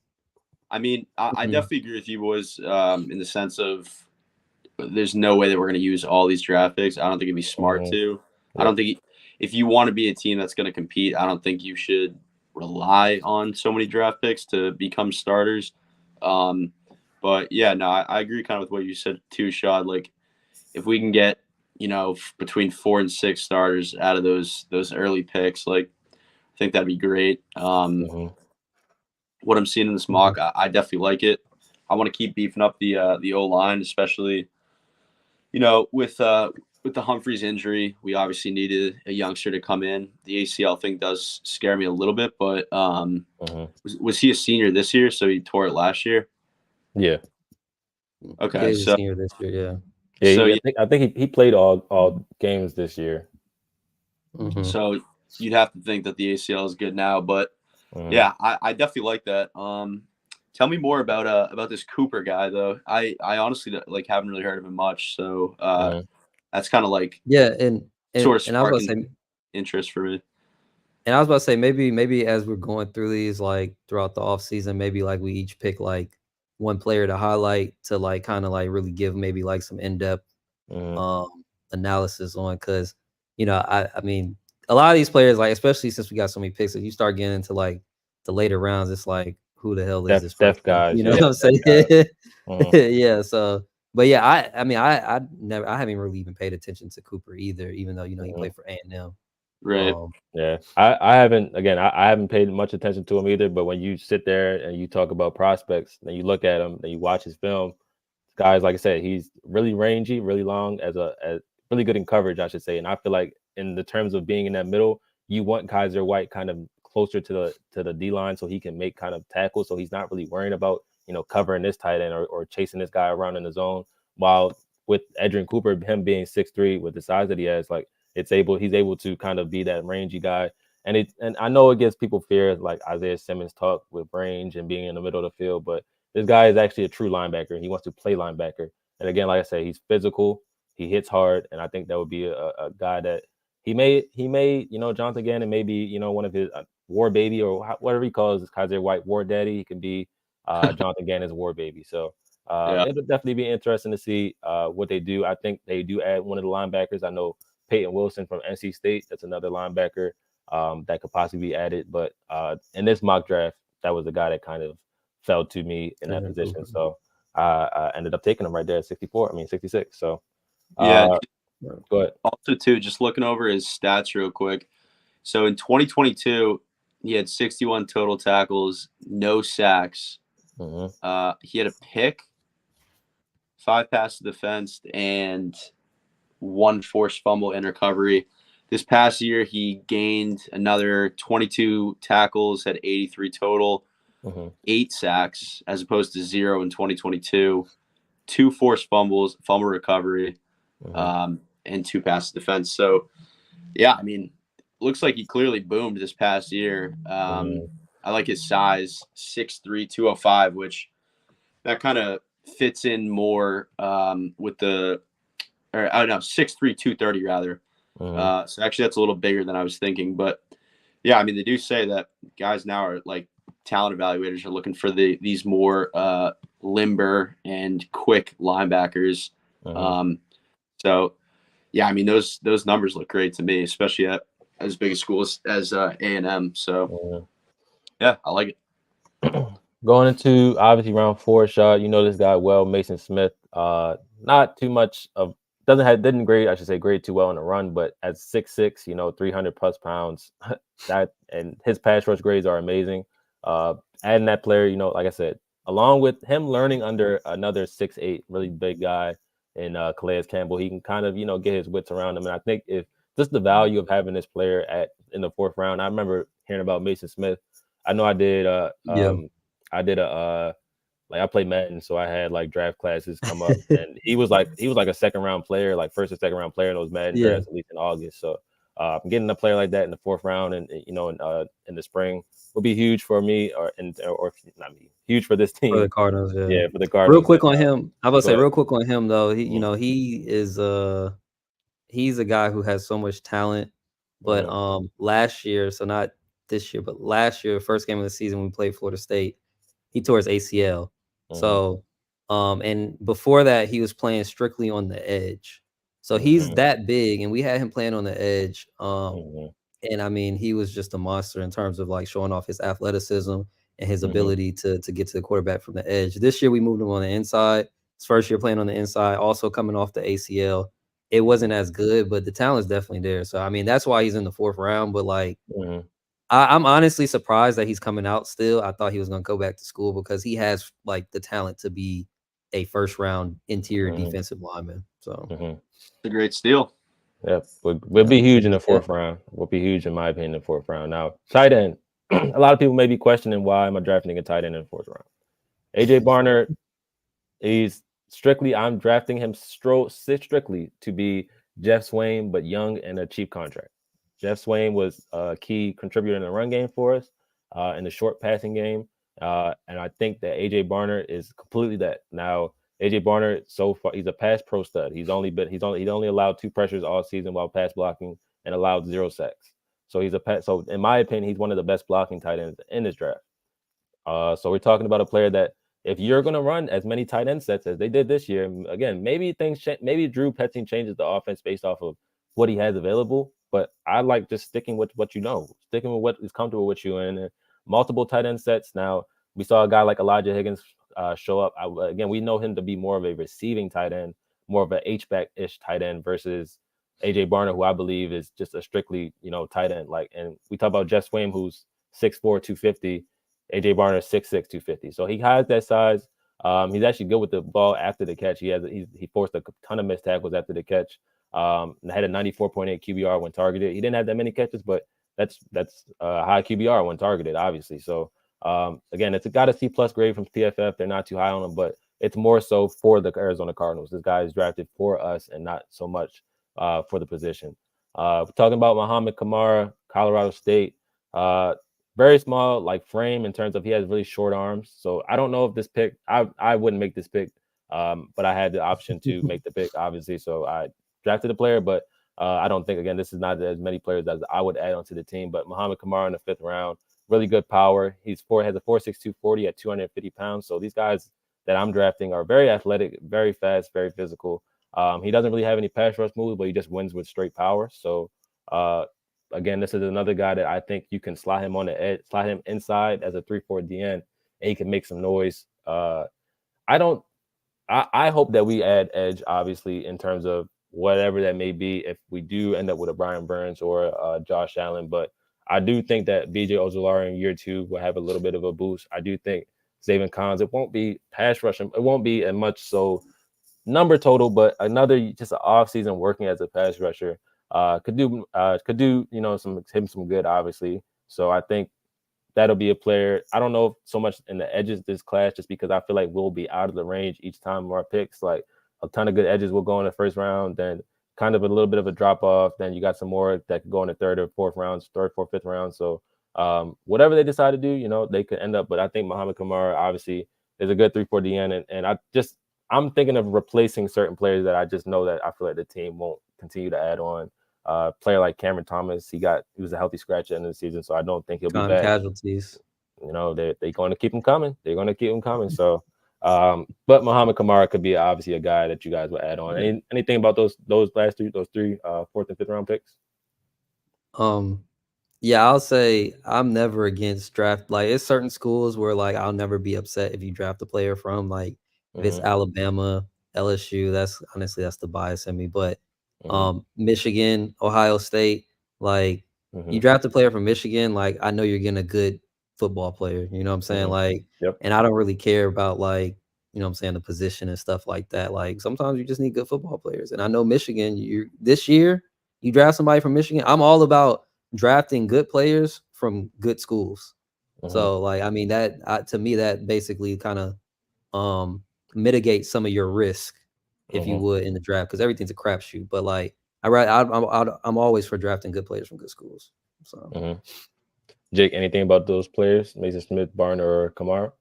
Speaker 2: I mean, I definitely agree with you, boys, in the sense of there's no way that we're going to use all these draft picks. I don't think it'd be smart to. I don't think if you want to be a team that's going to compete, I don't think you should rely on so many draft picks to become starters. But yeah, no, I agree kind of with what you said too, Shad. Like, if we can get, between 4 and 6 starters out of those early picks, like, I think that'd be great. What I'm seeing in this mock, I definitely like it. I want to keep beefing up the O-line, especially, with the Humphreys injury. We obviously needed a youngster to come in. The ACL thing does scare me a little bit, but was he a senior this year? So he tore it last year?
Speaker 1: Yeah.
Speaker 2: Okay.
Speaker 3: He's a senior this year,
Speaker 1: yeah. So I think he played all games this year.
Speaker 2: So you'd have to think that the ACL is good now, but yeah, I definitely like that. Tell me more about this Cooper guy, though. I honestly haven't really heard of him much, so that's kind of like
Speaker 3: and
Speaker 2: sort of
Speaker 3: and I was about to
Speaker 2: sparking
Speaker 3: say,
Speaker 2: interest for me.
Speaker 3: And I was about to say, maybe as we're going through these, like throughout the off season, maybe like we each pick like one player to highlight to like kind of like really give maybe like some in-depth analysis on, because I mean, a lot of these players, like especially since we got so many picks, if you start getting into like the later rounds, it's like, who the hell is this
Speaker 1: Def
Speaker 3: person?
Speaker 1: guys?
Speaker 3: You know what I'm saying? Yeah. So, but yeah, I mean, I haven't really even paid attention to Cooper either, even though he played for A&M.
Speaker 2: Right.
Speaker 1: Yeah, I haven't. Again, I haven't paid much attention to him either. But when you sit there and you talk about prospects, and you look at him, and you watch his film, guys, like I said, he's really rangy, really long, as really good in coverage, I should say. And I feel like in the terms of being in that middle, you want Kaiser White kind of closer to the D line, so he can make kind of tackles. So he's not really worrying about covering this tight end or chasing this guy around in the zone. While with Edgerrin Cooper, him being 6'3", with the size that he has, like, he's able to kind of be that rangy guy. And I know it gives people fear, like Isaiah Simmons talk with range and being in the middle of the field, but this guy is actually a true linebacker. He wants to play linebacker. And again, like I say, he's physical, he hits hard, and I think that would be a guy that he may Jonathan Gannon may be one of his war baby, or whatever he calls his Kaiser White war daddy. He can be Jonathan Gannon's war baby. So it'll definitely be interesting to see what they do. I think they do add one of the linebackers. I know Peyton Wilson from NC State. That's another linebacker that could possibly be added. But in this mock draft, that was the guy that kind of fell to me in that position. So I ended up taking him right there at 66. So
Speaker 2: yeah.
Speaker 1: Go ahead.
Speaker 2: Also, too, just looking over his stats real quick. So in 2022, he had 61 total tackles, no sacks. He had a pick, 5 passes defensed, and 1 forced fumble and recovery. This past year, he gained another 22 tackles, had 83 total, 8 sacks, as opposed to 0 in 2022, 2 forced fumbles, fumble recovery, and 2 passes defense. So, yeah, I mean, looks like he clearly boomed this past year. I like his size, 6'3", 205, which that kind of fits in more with the – or I don't know, 6'3", 230 rather. So actually that's a little bigger than I was thinking. But yeah, I mean, they do say that guys now are like talent evaluators are looking for these more limber and quick linebackers. So yeah, I mean, those numbers look great to me, especially at as big a school as A&M. So yeah, I like it.
Speaker 1: Going into obviously round 4 shot, you know this guy well, Mason Smith. Not too much of didn't grade, I should say, grade too well in the run, but at 6'6", 300 plus pounds, that and his pass rush grades are amazing. Adding that player, like I said, along with him learning under another 6'8", really big guy in Calais Campbell, he can kind of get his wits around him. And I think if just the value of having this player in the 4th round, I remember hearing about Mason Smith. I know I did.
Speaker 3: Yeah.
Speaker 1: I did like I played Madden, so I had like draft classes come up, and he was like a 2nd round player, like 1st or 2nd round player in those Madden
Speaker 3: Yeah.
Speaker 1: drafts, at least in August. So I'm getting a player like that in the 4th round, and in the spring would be huge for me, or not me, huge for this
Speaker 3: For
Speaker 1: team.
Speaker 3: the Cardinals, yeah.
Speaker 1: Yeah, for the
Speaker 3: Real
Speaker 1: Cardinals.
Speaker 3: quick
Speaker 1: And,
Speaker 3: on him, I was about to
Speaker 1: go
Speaker 3: say
Speaker 1: ahead.
Speaker 3: real quick on him though.
Speaker 1: Mhm,
Speaker 3: He is he's a guy who has so much talent. But
Speaker 1: mhm,
Speaker 3: last year, so not this year, but last year, first game of the season when we played Florida State, he tore his ACL.
Speaker 1: mhm,
Speaker 3: So and before that, he was playing strictly on the edge. So he's
Speaker 1: mhm,
Speaker 3: that big, and we had him playing on the edge.
Speaker 1: mhm,
Speaker 3: And I mean, he was just a monster in terms of like showing off his athleticism and his
Speaker 1: mhm,
Speaker 3: ability to get to the quarterback from the edge. This year we moved him on the inside. His first year playing on the inside, also coming off the ACL. It wasn't as good, but the talent is definitely there. So I mean, that's why he's in the 4th round. But like,
Speaker 1: mhm,
Speaker 3: I'm honestly surprised that he's coming out still. I thought he was going to go back to school because he has like the talent to be a 1st round interior
Speaker 1: mhm,
Speaker 3: defensive lineman. So
Speaker 1: mhm.
Speaker 2: It's a great steal.
Speaker 1: Yep, would
Speaker 3: yeah,
Speaker 1: be huge in the
Speaker 3: yeah.
Speaker 1: 4th round. Would be huge in my opinion in the 4th round. Now, tight end. A lot of people may be questioning why am I drafting a tight end in the 4th round. AJ Barner, I'm drafting him strictly to be Jeff Swain, but young and a cheap contract. Jeff Swain was a key contributor in the run game for us, in the short passing game. And I think that AJ Barner is completely that. Now, AJ Barner, so far, he's a pass pro stud. He's only allowed 2 pressures all season while pass blocking and allowed 0 sacks. So so in my opinion, he's one of the best blocking tight ends in this draft. So we're talking about a player that if you're going to run as many tight end sets as they did this year, again, maybe maybe Drew Petzing changes the offense based off of what he has available. But I like just sticking with what sticking with what is comfortable with you, and multiple tight end sets. Now we saw a guy like Elijah Higgins show up. Again, we know him to be more of a receiving tight end, more of an H-back ish tight end versus AJ Barner, who I believe is just a strictly tight end. Like, and we talk about Jeff Swaim, who's 6'4", 250. AJ Barner is 6'6", 250. So he has that size. He's actually good with the ball after the catch. He forced a ton of missed tackles after the catch. And had a 94.8 QBR when targeted. He didn't have that many catches, but that's a high QBR when targeted, obviously. So again, it's got a C+ grade from PFF. They're not too high on him, but it's more so for the Arizona Cardinals. This guy is drafted for us and not so much for the position. We're talking about Muhammad Kamara, Colorado State. Very small like frame in terms of he has really short arms. So I don't know if this pick, I wouldn't make this pick, but I had the option to make the pick, obviously. So I drafted a player, but I don't think, again, this is not as many players as I would add onto the team. But Muhammad Kamara in the 5th round, really good power. Has a 4.62 40 at 250 pounds. So these guys that I'm drafting are very athletic, very fast, very physical. He doesn't really have any pass rush moves, but he just wins with straight power. So again, this is another guy that I think you can slide him on the edge, slide him inside as a 3-4 DN, and he can make some noise. I don't. I hope that we add edge, obviously, in terms of whatever that may be. If we do end up with a Brian Burns or Josh Allen, but I do think that BJ Ojulari in year 2 will have a little bit of a boost. I do think Zayvon Collins. It won't be pass rushing. It won't be as much so number total, but another just an off season working as a pass rusher could do some good, obviously. So I think that'll be a player. I don't know so much in the edges this class, just because I feel like we'll be out of the range each time of our picks. Like a ton of good edges will go in the 1st round, then kind of a little bit of a drop off. Then you got some more that could go in the 3rd or 4th rounds, 3rd, 4th, 5th round. So whatever they decide to do, they could end up. But I think Muhammad Kamara obviously is a good 3-4 DN, and I'm thinking of replacing certain players that I just know that I feel like the team won't continue to add on. Player like Cameron Thomas, he was a healthy scratch at the end of the season, so I don't think he'll be
Speaker 3: Kind of
Speaker 1: back.
Speaker 3: casualties.
Speaker 1: They're going to keep him coming. They're going to keep him coming. So, but Muhammad Kamara could be obviously a guy that you guys would add on. Anything about those last three 4th and 5th round picks?
Speaker 3: Yeah, I'll say I'm never against draft. Like, it's certain schools where like I'll never be upset if you draft a player from. Like, if it's
Speaker 1: Mm-hmm.
Speaker 3: Alabama, LSU, that's honestly that's the bias in me. But
Speaker 1: Mm-hmm.
Speaker 3: Michigan, Ohio State, like
Speaker 1: Mm-hmm.
Speaker 3: you draft a player from Michigan, like I know you're getting a good football player. You know what I'm saying?
Speaker 1: Mm-hmm.
Speaker 3: Like,
Speaker 1: Yep.
Speaker 3: and I don't really care about like, you know what I'm saying, the position and stuff like that. Like sometimes you just need good football players. And I know Michigan, you this year, you draft somebody from Michigan. I'm all about drafting good players from good schools.
Speaker 1: Mm-hmm.
Speaker 3: So like I mean that to me that basically kind of mitigates some of your risk if you
Speaker 1: Mm-hmm.
Speaker 3: would in the draft because everything's a crapshoot. But like I'm always for drafting good players from good schools. So
Speaker 1: Mm-hmm. Jake, anything about those players, Mason Smith, Barner, or Kamara?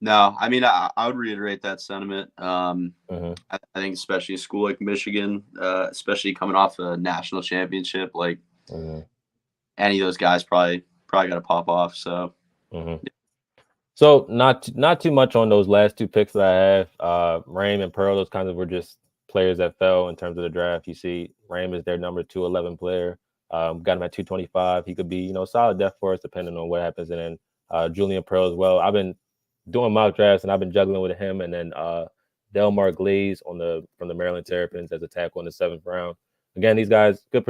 Speaker 2: No, I mean, I would reiterate that sentiment.
Speaker 1: Mm-hmm.
Speaker 2: I think especially a school like Michigan, especially coming off a national championship, like
Speaker 1: Mm-hmm.
Speaker 2: any of those guys probably got to pop off. So
Speaker 1: Mm-hmm. So not too much on those last two picks that I have. Rame and Pearl, those kinds of were just players that fell in terms of the draft. You see, Rame is their number 211 player. Got him at 225. He could be, solid depth for us depending on what happens. And then Julian Pearl as well. I've been doing mock drafts and I've been juggling with him. And then Delmar Glaze from the Maryland Terrapins as a tackle in the 7th round. Again, these guys good,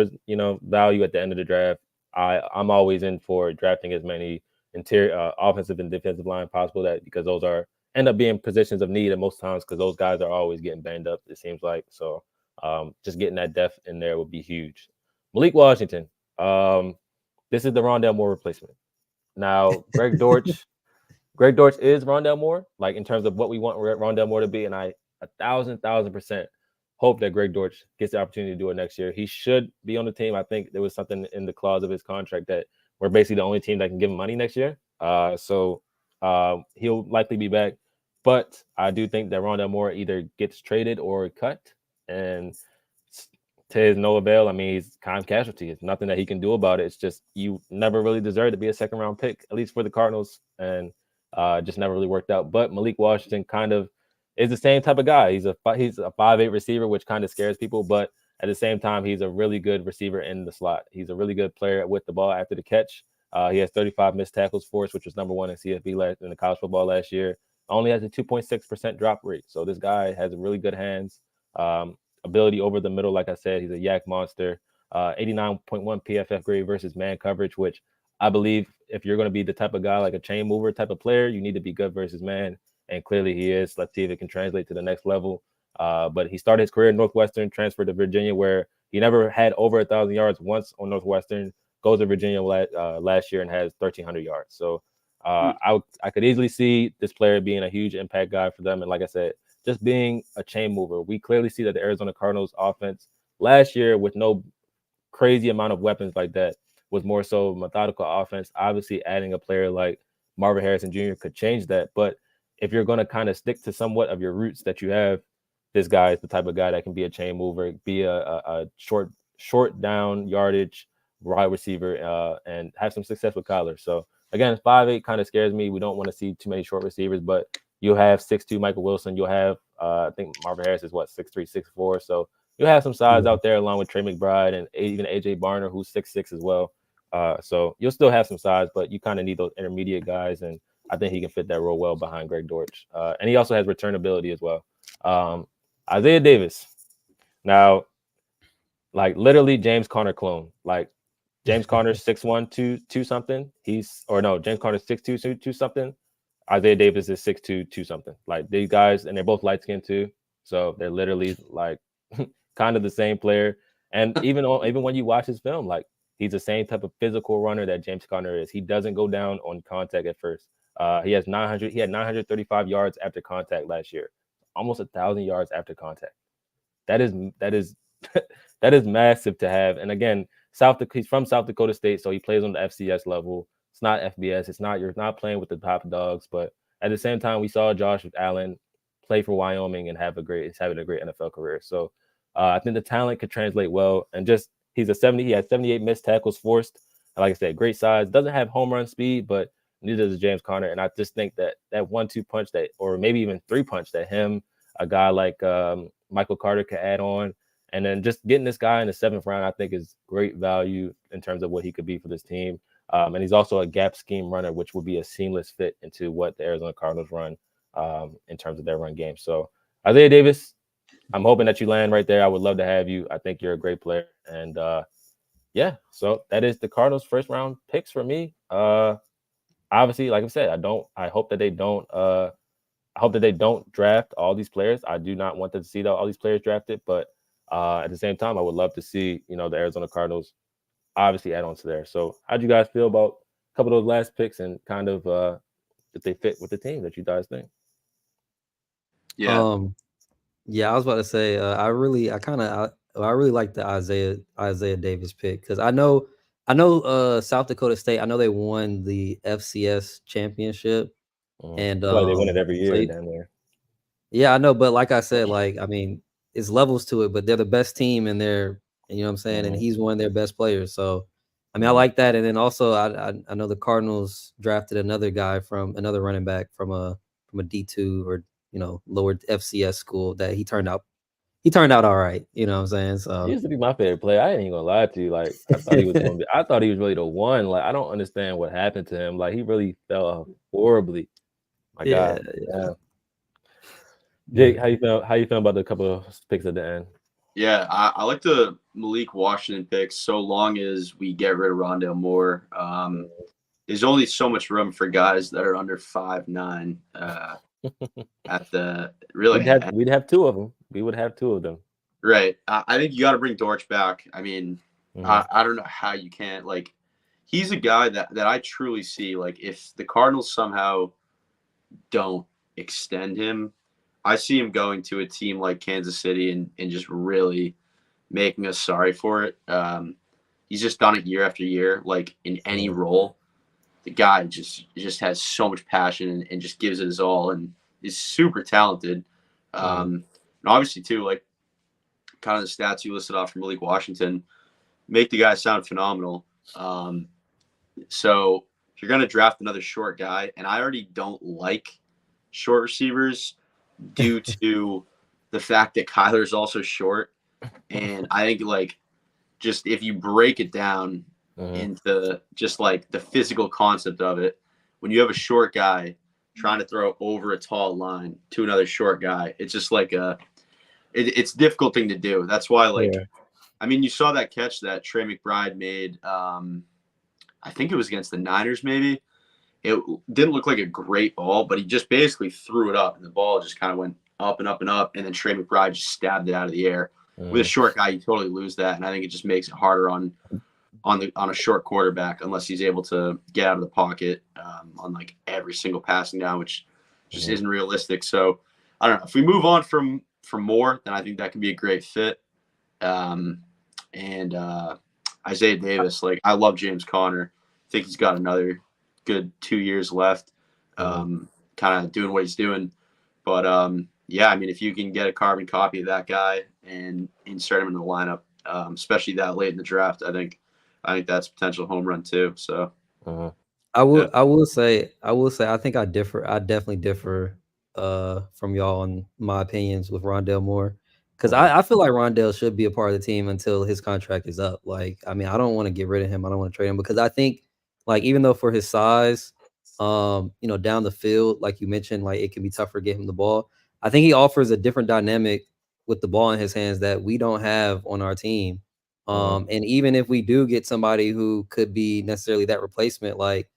Speaker 1: value at the end of the draft. I'm always in for drafting as many interior offensive and defensive line possible because those end up being positions of need at most times because those guys are always getting banged up, it seems like. So just getting that depth in there would be huge. Malik Washington, this is the Rondale Moore replacement. Now Greg Dortch is Rondale Moore, like in terms of what we want Rondale Moore to be, and I 1,000% hope that Greg Dortch gets the opportunity to do it next year. He should be on the team. I think there was something in the clause of his contract that we're basically the only team that can give him money next year. So he'll likely be back, but I do think that Rondale Moore either gets traded or cut, and to his no avail. I mean, he's kind of casualty. It's nothing that he can do about it. It's just you never really deserve to be a 2nd-round pick, at least for the Cardinals, and just never really worked out. But Malik Washington kind of is the same type of guy. He's a 5'8" receiver, which kind of scares people, but at the same time, he's a really good receiver in the slot. He's a really good player with the ball after the catch. He has 35 missed tackles force, which was number 1 in CFB in the college football last year. Only has a 2.6% drop rate. So this guy has really good hands. Ability over the middle, like I said, he's a yak monster. 89.1 PFF grade versus man coverage, which I believe if you're going to be the type of guy like a chain mover type of player, you need to be good versus man, and clearly he is. Let's see if it can translate to the next level. But he started his career at Northwestern, transferred to Virginia, where he never had over 1,000 yards once on Northwestern. Goes to Virginia last year and has 1,300 yards. So I could easily see this player being a huge impact guy for them. And like I said, just being a chain mover. We clearly see that the Arizona Cardinals offense last year with no crazy amount of weapons like that was more so methodical offense. Obviously, adding a player like Marvin Harrison Jr. could change that. But if you're going to kind of stick to somewhat of your roots that you have, this guy is the type of guy that can be a chain mover, be a short down yardage wide receiver, and have some success with Kyler. So again, 5'8" kind of scares me. We don't want to see too many short receivers, but you'll have 6'2" Michael Wilson. You'll have I think Marvin Harris is 6'3", 6'4". So you'll have some size out there along with Trey McBride and even AJ Barner, who's 6'6" as well. So you'll still have some size, but you kind of need those intermediate guys, and I think he can fit that role well behind Greg Dortch. And he also has return ability as well. Isaiah Davis. Now, like literally James Conner clone. Like James Conner's 6'1", 2 something. James Conner's 6'2", 2 something. Isaiah Davis is 6'2", 2 something. Like these guys, and they're both light skinned too. So they're literally like kind of the same player. And even when you watch his film, like he's the same type of physical runner that James Conner is. He doesn't go down on contact at first. He had 935 yards after contact last year. Almost 1,000 yards after contact. That is that is massive to have. And again, he's from South Dakota State, so he plays on the FCS level. It's not FBS. You're not playing with the top dogs, but at the same time, we saw Josh Allen play for Wyoming and he's having a great NFL career. So I think the talent could translate well. And just he has 78 missed tackles forced. And like I said, great size. Doesn't have home run speed, but neither does James Conner. And I just think that 1-2 punch or maybe even 3 punch that him, a guy like Michael Carter could add on. And then just getting this guy in the 7th round, I think, is great value in terms of what he could be for this team. And he's also a gap scheme runner, which would be a seamless fit into what the Arizona Cardinals run in terms of their run game. So Isaiah Davis, I'm hoping that you land right there. I would love to have you. I think you're a great player. And yeah, so that is the Cardinals' first round picks for me. Obviously, like I said, I hope that they don't draft all these players. I do not want to see all these players drafted, but at the same time, I would love to see, the Arizona Cardinals obviously add on to there. So how'd you guys feel about a couple of those last picks and kind of that they fit with the team that you guys think?
Speaker 2: Yeah.
Speaker 3: Yeah, I was about to say, I really like the Isaiah Davis pick because I know South Dakota State. I know they won the FCS championship, and
Speaker 1: I feel like they win it every
Speaker 3: so
Speaker 1: year down there.
Speaker 3: yeah, I know. But like I said, like I mean, it's levels to it. But they're the best team, and you know what I'm saying, and he's one of their best players. So I mean, I like that. And then also, I know the Cardinals drafted another guy from another running back from a D2 or lower FCS school that he turned out all right. You know what I'm saying?
Speaker 1: He
Speaker 3: So
Speaker 1: used to be my favorite player. I ain't even gonna lie to you. Like I thought he was gonna be. I thought he was really the one. Like I don't understand what happened to him. Like he really fell off horribly. My God. Yeah. Jake, how you feel? How you feel about the couple of picks at the end?
Speaker 2: Yeah, I like the Malik Washington pick so long as we get rid of Rondale Moore. There's only so much room for guys that are under 5'9". At the really,
Speaker 1: we'd have 2 of them. We would have 2 of them.
Speaker 2: Right. I think you got to bring Dortch back. I mean, I don't know how you can't. Like, he's a guy that I truly see. Like, if the Cardinals somehow don't extend him, I see him going to a team like Kansas City and just really making us sorry for it. He's just done it year after year, like in any role. The guy just has so much passion and just gives it his all and is super talented. And obviously, too, like kind of the stats you listed off from Malik Washington make the guy sound phenomenal. So if you're going to draft another short guy, and I already don't like short receivers due to the fact that Kyler is also short. And I think, like, just if you break it down into just, like, the physical concept of it, when you have a short guy trying to throw over a tall line to another short guy, it's just like it's a difficult thing to do. That's why, like, I mean, you saw that catch that Trey McBride made. I think it was against the Niners, maybe. It didn't look like a great ball, but he just basically threw it up, and the ball just kind of went up and up and up, and then Trey McBride just stabbed it out of the air. With a short guy, you totally lose that, and I think it just makes it harder on a short quarterback unless he's able to get out of the pocket on like every single passing down, which just isn't realistic. So I don't know. If we move on from Moore, then I think that can be a great fit. And Isaiah Davis, like I love James Conner. I think he's got another good 2 years left, kind of doing what he's doing. But yeah, I mean, if you can get a carbon copy of that guy and insert him in the lineup, especially that late in the draft, I think that's a potential home run too. So
Speaker 3: I will say I think I definitely differ from y'all on my opinions with Rondale Moore. Because I feel like Rondale should be a part of the team until his contract is up. Like, I mean, I don't want to get rid of him. I don't want to trade him because I think, like, even though for his size, down the field, like you mentioned, like it can be tougher to get him the ball. I think he offers a different dynamic with the ball in his hands that we don't have on our team. And even if we do get somebody who could be necessarily that replacement, like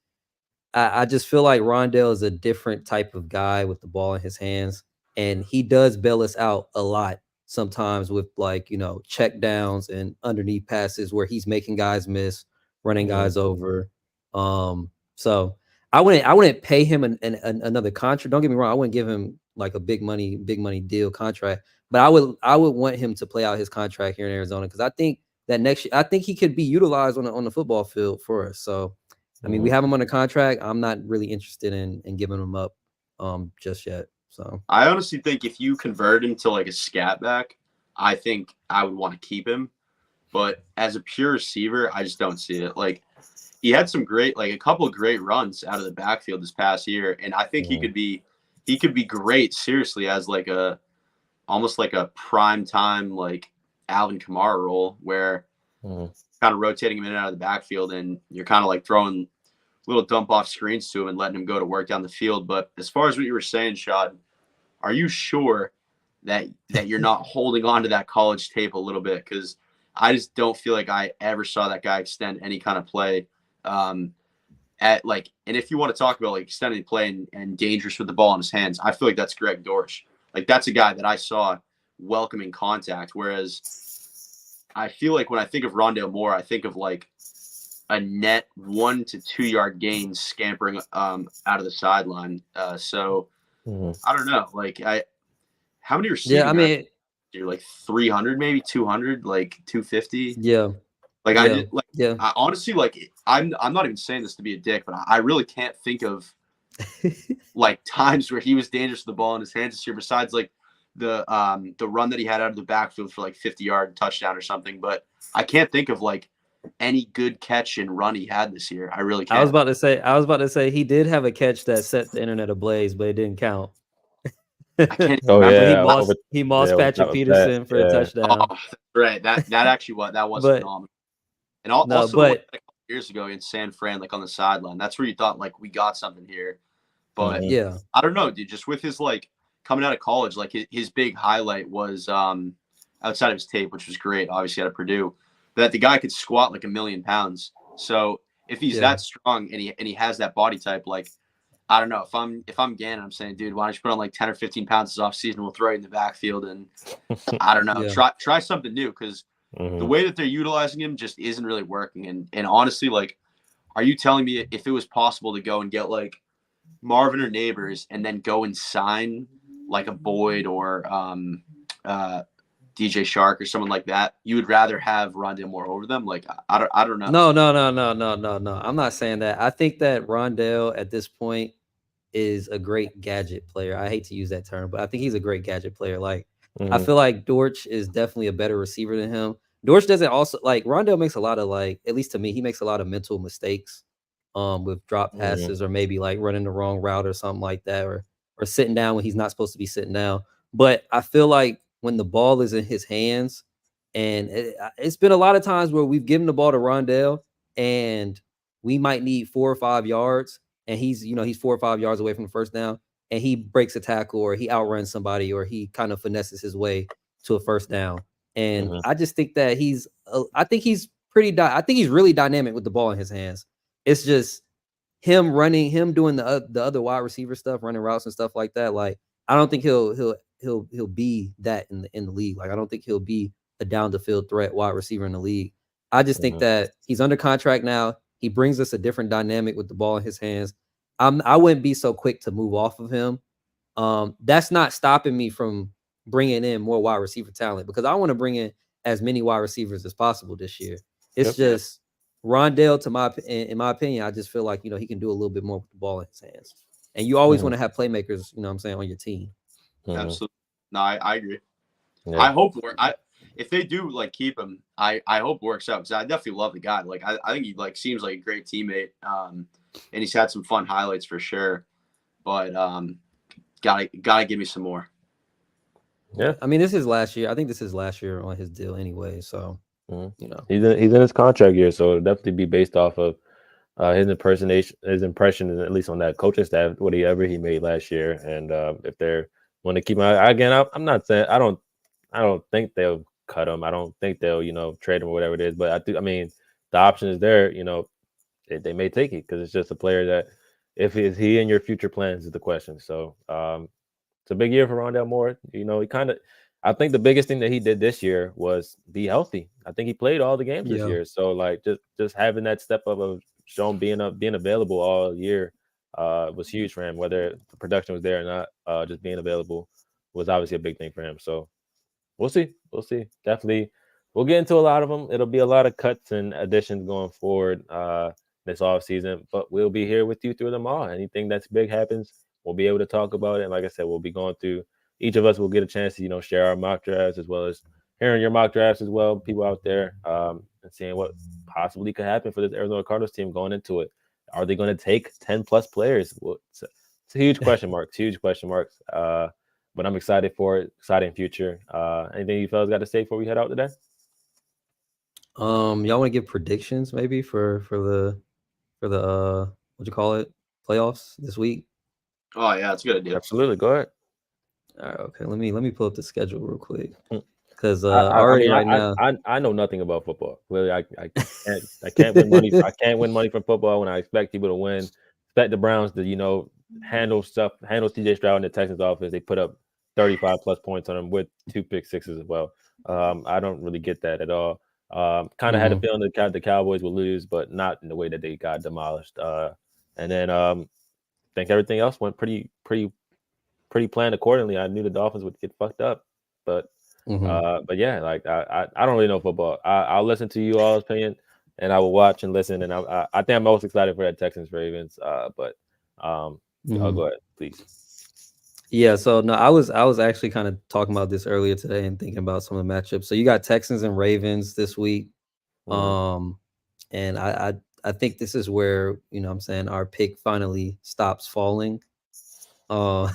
Speaker 3: I just feel like Rondale is a different type of guy with the ball in his hands, and he does bail us out a lot sometimes with like check downs and underneath passes where he's making guys miss, running guys over. So I wouldn't pay him another contract. Don't get me wrong, I wouldn't give him like a big money deal contract, but I would want him to play out his contract here in Arizona because I think that next year I think he could be utilized on the football field for us. So. I mean, we have him on a contract. I'm not really interested in giving him up just yet. So
Speaker 2: I honestly think if you convert him to like a scat back, I think I would want to keep him. But as a pure receiver, I just don't see it. Like he had a couple of great runs out of the backfield this past year, and I think he could be great seriously as like almost like a prime time like Alvin Kamara role where kind of rotating him in and out of the backfield, and you're kind of like throwing little dump off screens to him and letting him go to work down the field. But as far as what you were saying, Shad, are you sure that you're not holding on to that college tape a little bit? Because I just don't feel like I ever saw that guy extend any kind of play. At like, and if you want to talk about like extending play and dangerous with the ball in his hands, I feel like that's Greg Dortch. Like that's a guy that I saw welcoming contact. Whereas I feel like when I think of Rondale Moore, I think of like a net 1 to 2 yard gain scampering out of the sideline. So I don't know. Like how many receiving?
Speaker 3: Yeah, I mean,
Speaker 2: you're like 300, maybe 200, like 250.
Speaker 3: yeah.
Speaker 2: Like
Speaker 3: yeah,
Speaker 2: I did, like
Speaker 3: yeah.
Speaker 2: I honestly like I'm not even saying this to be a dick, but I really can't think of like times where he was dangerous with the ball in his hands this year. Besides like the run that he had out of the backfield for like 50-yard touchdown or something, but I can't think of like any good catch and run he had this year. I really can't.
Speaker 3: I was about to say he did have a catch that set the internet ablaze, but it didn't count.
Speaker 2: I can't
Speaker 1: Oh
Speaker 2: remember.
Speaker 1: yeah,
Speaker 3: he mossed Patrick Peterson for a touchdown.
Speaker 2: Oh, right. That actually was
Speaker 3: But
Speaker 2: phenomenal. And also
Speaker 3: but
Speaker 2: like a couple years ago in San Fran, like on the sideline, that's where you thought like we got something here. But
Speaker 3: yeah,
Speaker 2: I don't know, dude. Just with his like coming out of college, like his big highlight was outside of his tape, which was great, obviously out of Purdue, that the guy could squat like 1,000,000 pounds. So if he's that strong and he has that body type, like I don't know, if I'm Gannon, I'm saying, dude, why don't you put on like 10 or 15 pounds this offseason? We'll throw you in the backfield and I don't know, try something new because the way that they're utilizing him just isn't really working. And honestly, like, are you telling me if it was possible to go and get like Marvin or Neighbors and then go and sign like a Boyd or DJ Shark or someone like that, you would rather have Rondale Moore over them? Like, I don't know.
Speaker 3: No. I'm not saying that. I think that Rondale at this point is a great gadget player. I hate to use that term, but I think he's a great gadget player. Like, I feel like Dortch is definitely a better receiver than him. Dortch doesn't also like Rondale makes a lot of like, at least to me, he makes a lot of mental mistakes with drop passes or maybe like running the wrong route or something like that, or sitting down when he's not supposed to be sitting down. But I feel like when the ball is in his hands, and it's been a lot of times where we've given the ball to Rondale and we might need 4 or 5 yards, and he's 4 or 5 yards away from the first down, and he breaks a tackle or he outruns somebody or he kind of finesses his way to a first down. And I just think that I think he's really dynamic with the ball in his hands. It's just him doing the other wide receiver stuff, running routes and stuff like that. Like, I don't think he'll be that in the league. Like, I don't think he'll be a down the field threat wide receiver in the league. I just think that he's under contract now. He brings us a different dynamic with the ball in his hands. I wouldn't be so quick to move off of him. That's not stopping me from bringing in more wide receiver talent because I want to bring in as many wide receivers as possible this year. It's just Rondale, in my opinion, I just feel like, he can do a little bit more with the ball in his hands. And you always want to have playmakers, what I'm saying, on your team.
Speaker 2: Absolutely. No, I agree.
Speaker 1: Yeah.
Speaker 2: I hope if they do like keep him, I hope it works out because I definitely love the guy. Like I think he like seems like a great teammate. And he's had some fun highlights for sure. But gotta give me some more.
Speaker 1: Yeah.
Speaker 3: I mean, this is last year. I think this is last year on his deal anyway. So
Speaker 1: he's in his contract year, so it'll definitely be based off of his impression, at least on that coaching staff, whatever he made last year, and if they're want to keep him. Again, I'm not saying I don't think they'll cut him. I don't think they'll trade him or whatever it is. But I mean, the option is there. They may take it because it's just a player that if is he in your future plans is the question. So it's a big year for Rondale Moore. I think the biggest thing that he did this year was be healthy. I think he played all the games this year. So like just having that step up of being available all year was huge for him. Whether the production was there or not, just being available was obviously a big thing for him. So we'll see. Definitely, we'll get into a lot of them. It'll be a lot of cuts and additions going forward this offseason, but we'll be here with you through them all. Anything that's big happens, we'll be able to talk about it. And like I said, we'll be going through. Each of us will get a chance to share our mock drafts as well as hearing your mock drafts as well, people out there, and seeing what possibly could happen for this Arizona Cardinals team going into it. Are they going to take 10 plus players? Well, it's a huge question mark. Huge question marks. but I'm excited for it. Exciting future. Anything you fellas got to say before we head out today?
Speaker 3: Y'all want to give predictions maybe for the what you call it, playoffs this week?
Speaker 2: Oh yeah, it's a good idea.
Speaker 1: Absolutely. Go ahead.
Speaker 3: All right, okay. Let me pull up the schedule real quick
Speaker 1: Hmm.
Speaker 3: because
Speaker 1: I
Speaker 3: already
Speaker 1: mean,
Speaker 3: right now.
Speaker 1: I know nothing about football. Really, I can't win money. I can't win money from football when I expect people to win. Expect the Browns to handle CJ Stroud in the Texans offense. They put up 35 plus points on them with 2 pick sixes as well. I don't really get that at all. Kind of had a feeling the Cowboys would lose, but not in the way that they got demolished. And then I think everything else went pretty planned accordingly. I knew the Dolphins would get fucked up, but yeah, like I don't really know football. I'll listen to you all's opinion, and I will watch and listen. And I think I'm most excited for that Texans Ravens. But I'll go ahead, please.
Speaker 3: Yeah, so no, I was actually kind of talking about this earlier today and thinking about some of the matchups. So you got Texans and Ravens this week.
Speaker 1: Mhm.
Speaker 3: And I think this is where, what I'm saying, our pick finally stops falling.
Speaker 1: You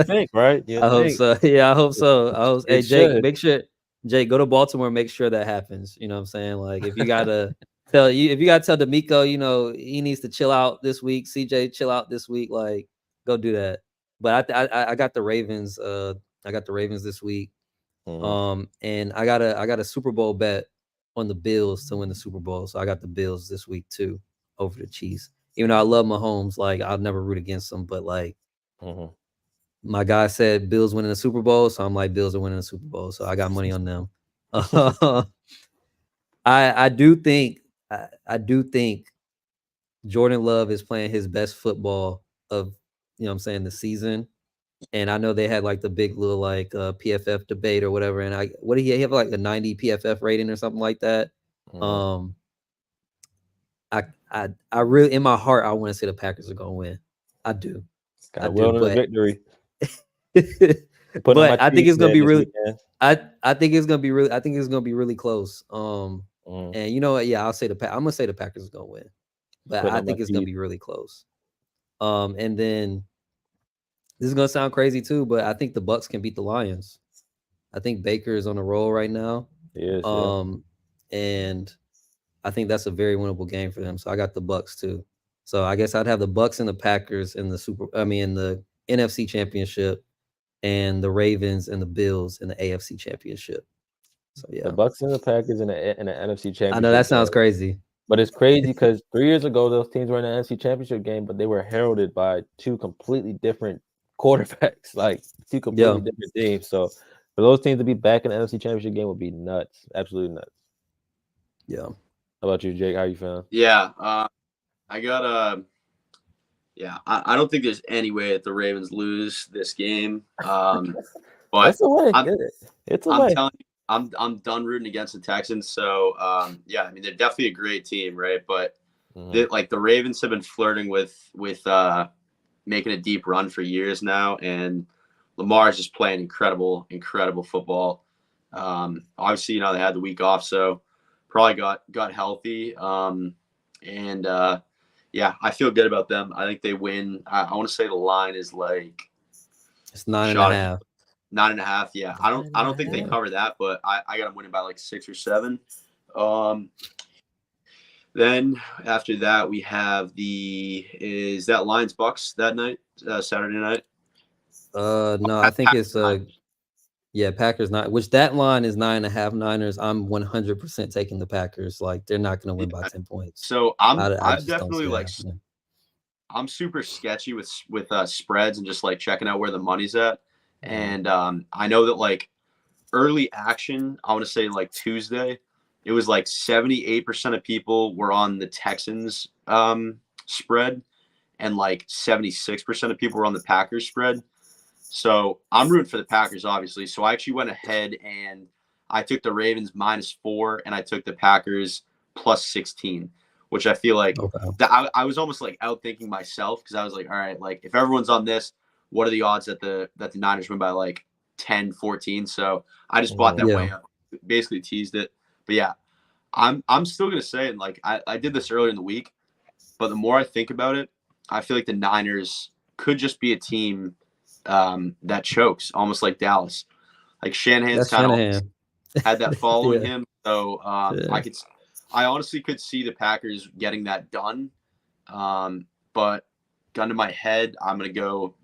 Speaker 1: think, right? You
Speaker 3: I hope
Speaker 1: think
Speaker 3: so. Yeah, I hope so. Hey,
Speaker 1: it
Speaker 3: Jake,
Speaker 1: should.
Speaker 3: make sure Jake go to Baltimore. Make sure that happens. You know what I'm saying? Like, if you gotta tell D'Amico, he needs to chill out this week. CJ, chill out this week. Like, go do that. But I got the Ravens. I got the Ravens this week.
Speaker 1: Mhm.
Speaker 3: And I got a Super Bowl bet on the Bills to win the Super Bowl. So I got the Bills this week too over the Chiefs. Even though I love Mahomes, like I'll never root against them, but like
Speaker 1: Mhm.
Speaker 3: my guy said Bills winning the Super Bowl, so I'm like Bills are winning the Super Bowl, so I got money on them. I do think I do think Jordan Love is playing his best football of what I'm saying, the season. And I know they had like the big little like PFF debate or whatever. And what did he have, like a 90 PFF rating or something like that?
Speaker 1: Mhm.
Speaker 3: Um I really, in my heart, I want to say the Packers are gonna win. I do. I
Speaker 1: Got
Speaker 3: do,
Speaker 1: will in the
Speaker 3: but
Speaker 1: victory. Put on my
Speaker 3: I think
Speaker 1: Chiefs
Speaker 3: it's gonna
Speaker 1: bet
Speaker 3: be
Speaker 1: this
Speaker 3: really
Speaker 1: weekend.
Speaker 3: I think it's gonna be really, I think it's gonna be really close.
Speaker 1: Mhm.
Speaker 3: And you know what? Yeah, I'm gonna say the Packers are gonna win, but
Speaker 1: Putting
Speaker 3: I
Speaker 1: on my
Speaker 3: think it's gonna
Speaker 1: Chiefs.
Speaker 3: be really close. And then this is gonna sound crazy too, but I think the Bucks can beat the Lions. I think Baker is on a roll right now.
Speaker 1: Yes, yeah.
Speaker 3: And I think that's a very winnable game for them. So I got the Bucks too. So I guess I'd have the Bucks and the Packers in in the NFC Championship, and the Ravens and the Bills in the AFC Championship. So
Speaker 1: The
Speaker 3: yeah.
Speaker 1: Bucks and the Packers in the NFC
Speaker 3: I know
Speaker 1: Championship
Speaker 3: that sounds
Speaker 1: game.
Speaker 3: crazy.
Speaker 1: But it's crazy because 3 years ago those teams were in the NFC Championship game, but they were heralded by two completely different quarterbacks, like two
Speaker 3: Yeah.
Speaker 1: completely different teams. So for those teams to be back in the NFC Championship game would be nuts, absolutely nuts.
Speaker 3: Yeah.
Speaker 1: How about you, Jake? How you feeling?
Speaker 2: Yeah, I got yeah. I don't think there's any way that the Ravens lose this game. But
Speaker 1: It's a way.
Speaker 2: I'm
Speaker 1: It's a
Speaker 2: I'm
Speaker 1: way.
Speaker 2: telling you, I'm done rooting against the Texans. So yeah, I mean they're definitely a great team, right? But
Speaker 1: Mhm.
Speaker 2: like the Ravens have been flirting with making a deep run for years now, and Lamar is just playing incredible football. Obviously, they had the week off, so probably got healthy. And yeah, I feel good about them. I think they win. I want to say the line is like
Speaker 3: It's 9.5.
Speaker 2: shot at 9.5. Yeah, I don't think they
Speaker 1: 9.5.
Speaker 2: cover that, but I got them winning by like 6 or 7. Um, then after that, we have is that Lions Bucks that night, Saturday night.
Speaker 3: No, I
Speaker 2: That's
Speaker 3: think it's
Speaker 2: Packers Niners.
Speaker 3: yeah, Packers not, which that line is 9.5 Niners. I'm 100% taking the Packers. Like they're not gonna win by
Speaker 2: Yeah.
Speaker 3: 10 points.
Speaker 2: So
Speaker 3: I
Speaker 2: I'm
Speaker 3: just don't
Speaker 2: definitely
Speaker 3: see it
Speaker 2: like
Speaker 3: happening.
Speaker 2: I'm super sketchy with spreads and just like checking out where the money's at.
Speaker 1: Mhm.
Speaker 2: And I know that like early action, I want to say like Tuesday, it was like 78% of people were on the Texans spread, and like 76% of people were on the Packers spread. So I'm rooting for the Packers, obviously. So I actually went ahead and I took the Ravens -4 and I took the Packers +16, which I feel like
Speaker 3: Okay.
Speaker 2: that I was almost like outthinking myself because I was like, all right, like if everyone's on this, what are the odds that the Niners win by like 10, 14? So I just bought
Speaker 1: Mhm.
Speaker 2: that
Speaker 3: Yeah.
Speaker 2: way up, basically teased it. But yeah, I'm still gonna say, and like I did this earlier in the week, but the more I think about it, I feel like the Niners could just be a team that chokes, almost like Dallas. Like Shanahan's
Speaker 3: That's
Speaker 2: kind of
Speaker 3: Shanahan.
Speaker 2: had that following
Speaker 3: Yeah.
Speaker 2: him, so
Speaker 3: Yeah.
Speaker 2: I honestly could see the Packers getting that done. But gun to my head, I'm gonna go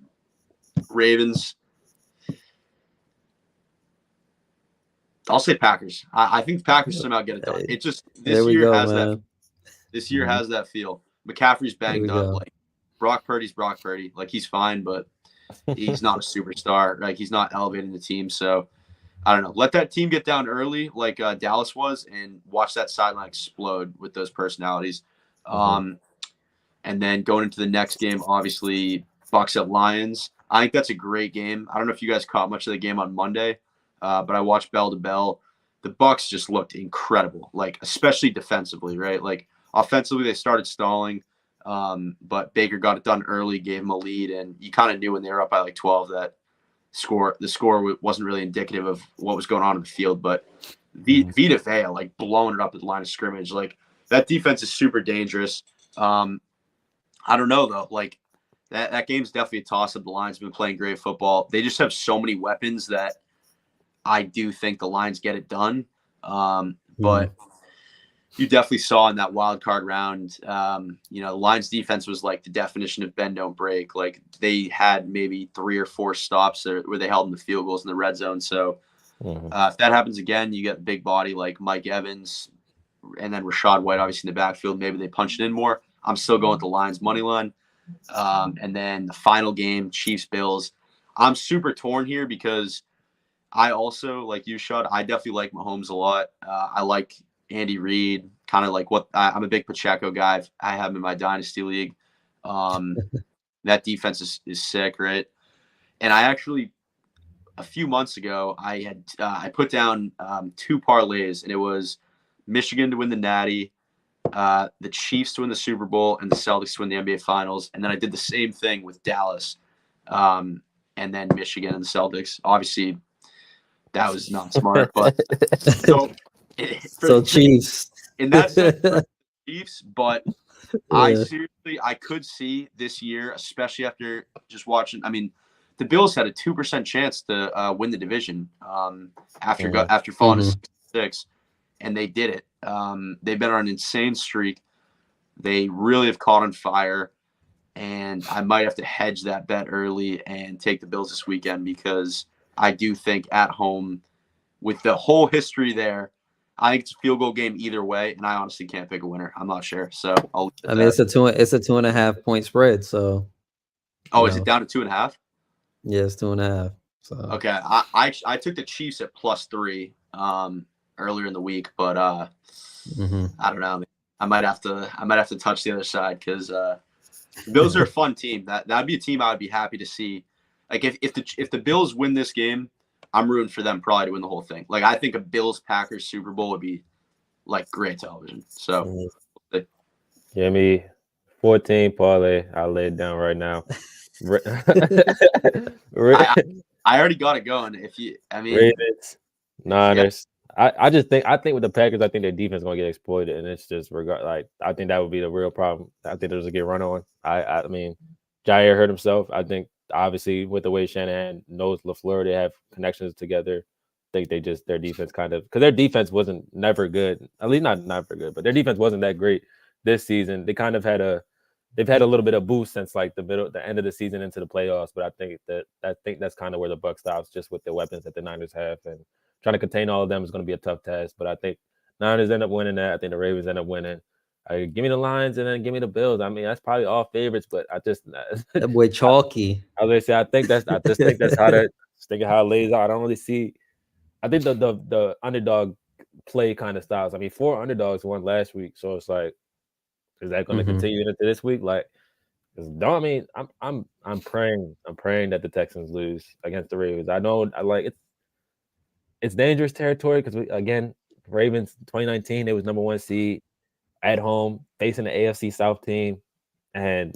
Speaker 2: Ravens. I'll say Packers. I think the Packers somehow get it done. It just
Speaker 3: There we go, man.
Speaker 2: this year has that feel. McCaffrey's
Speaker 3: There we
Speaker 2: banged up.
Speaker 3: go.
Speaker 2: Like Brock Purdy's Brock Purdy. Like he's fine, but he's not a superstar. Like he's not elevating the team. So I don't know. Let that team get down early, like Dallas was, and watch that sideline explode with those personalities. And then going into the next game, obviously Bucks at Lions. I think that's a great game. I don't know if you guys caught much of the game on Monday, but I watched bell to bell. The Bucks just looked incredible, like especially defensively, right? Like offensively, they started stalling, but Baker got it done early, gave him a lead, and you kind of knew when they were up by like 12 that the score wasn't really indicative of what was going on in the field. But Vita Vea, like blowing it up at the line of scrimmage, like that defense is super dangerous. I don't know though. Like that game's definitely a toss-up. The Lions have been playing great football. They just have so many weapons that I do think the Lions get it done. But you definitely saw in that wild card round, the Lions defense was like the definition of bend don't break. Like they had maybe 3 or 4 stops where they held them to field goals in the red zone. So if that happens again, you get a big body like Mike Evans and then Rashad White, obviously in the backfield. Maybe they punch it in more. I'm still going with the Lions money line. And then the final game, Chiefs-Bills. I'm super torn here because I also, like you, Shad, I definitely like Mahomes a lot. I like Andy Reid, kind of like I'm a big Pacheco guy. I have him in my dynasty league. That defense is sick, right? And I actually, a few months ago, I put down 2 parlays, and it was Michigan to win the Natty, the Chiefs to win the Super Bowl, and the Celtics to win the NBA Finals. And then I did the same thing with Dallas, and then Michigan and the Celtics. Obviously, that was not smart, but
Speaker 3: so Chiefs
Speaker 2: in that sense, Chiefs. But I could see this year, especially after just watching. I mean, the Bills had a 2% chance to win the division after falling to 6, and they did it. They've been on an insane streak. They really have caught on fire, and I might have to hedge that bet early and take the Bills this weekend because I do think at home, with the whole history there, I think it's a field goal game either way, and I honestly can't pick a winner. I'm not sure, so I'll.
Speaker 3: I mean, it's a 2.5 point spread. So.
Speaker 2: Is it down to 2.5?
Speaker 3: Yeah, it's 2.5. So.
Speaker 2: Okay, I took the Chiefs at +3 earlier in the week, but I don't know. I might have to touch the other side because the Bills are a fun team. That'd be a team I would be happy to see. Like if the Bills win this game, I'm rooting for them probably to win the whole thing. Like I think a Bills Packers Super Bowl would be like great television. So
Speaker 1: give me 14 parlay. I'll lay it down right now.
Speaker 2: I already got it going.
Speaker 1: Ravens, Niners. Yeah. I think with the Packers, I think their defense is gonna get exploited, and it's just I think that would be the real problem. I think there's a get run on. I mean, Jair hurt himself. I think obviously with the way Shanahan knows LaFleur, they have connections together. I think their defense because their defense wasn't never good. At least not never good, but their defense wasn't that great this season. They kind of they've had a little bit of boost since like the end of the season into the playoffs. But I think that's kind of where the buck stops, just with the weapons that the Niners have, and trying to contain all of them is going to be a tough task. But I think Niners end up winning that. I think the Ravens end up winning. Give me the Lions and then give me the Bills. I mean, that's probably all favorites, but I just
Speaker 3: that boy chalky.
Speaker 1: I was gonna say I just think that's how how it lays out. I don't really see. I think the underdog play kind of styles. I mean, 4 underdogs won last week, so it's like, is that going to continue into this week? Like, I'm praying that the Texans lose against the Ravens. I know it's dangerous territory because again, Ravens 2019 they was number 1 seed at home facing the AFC South team, and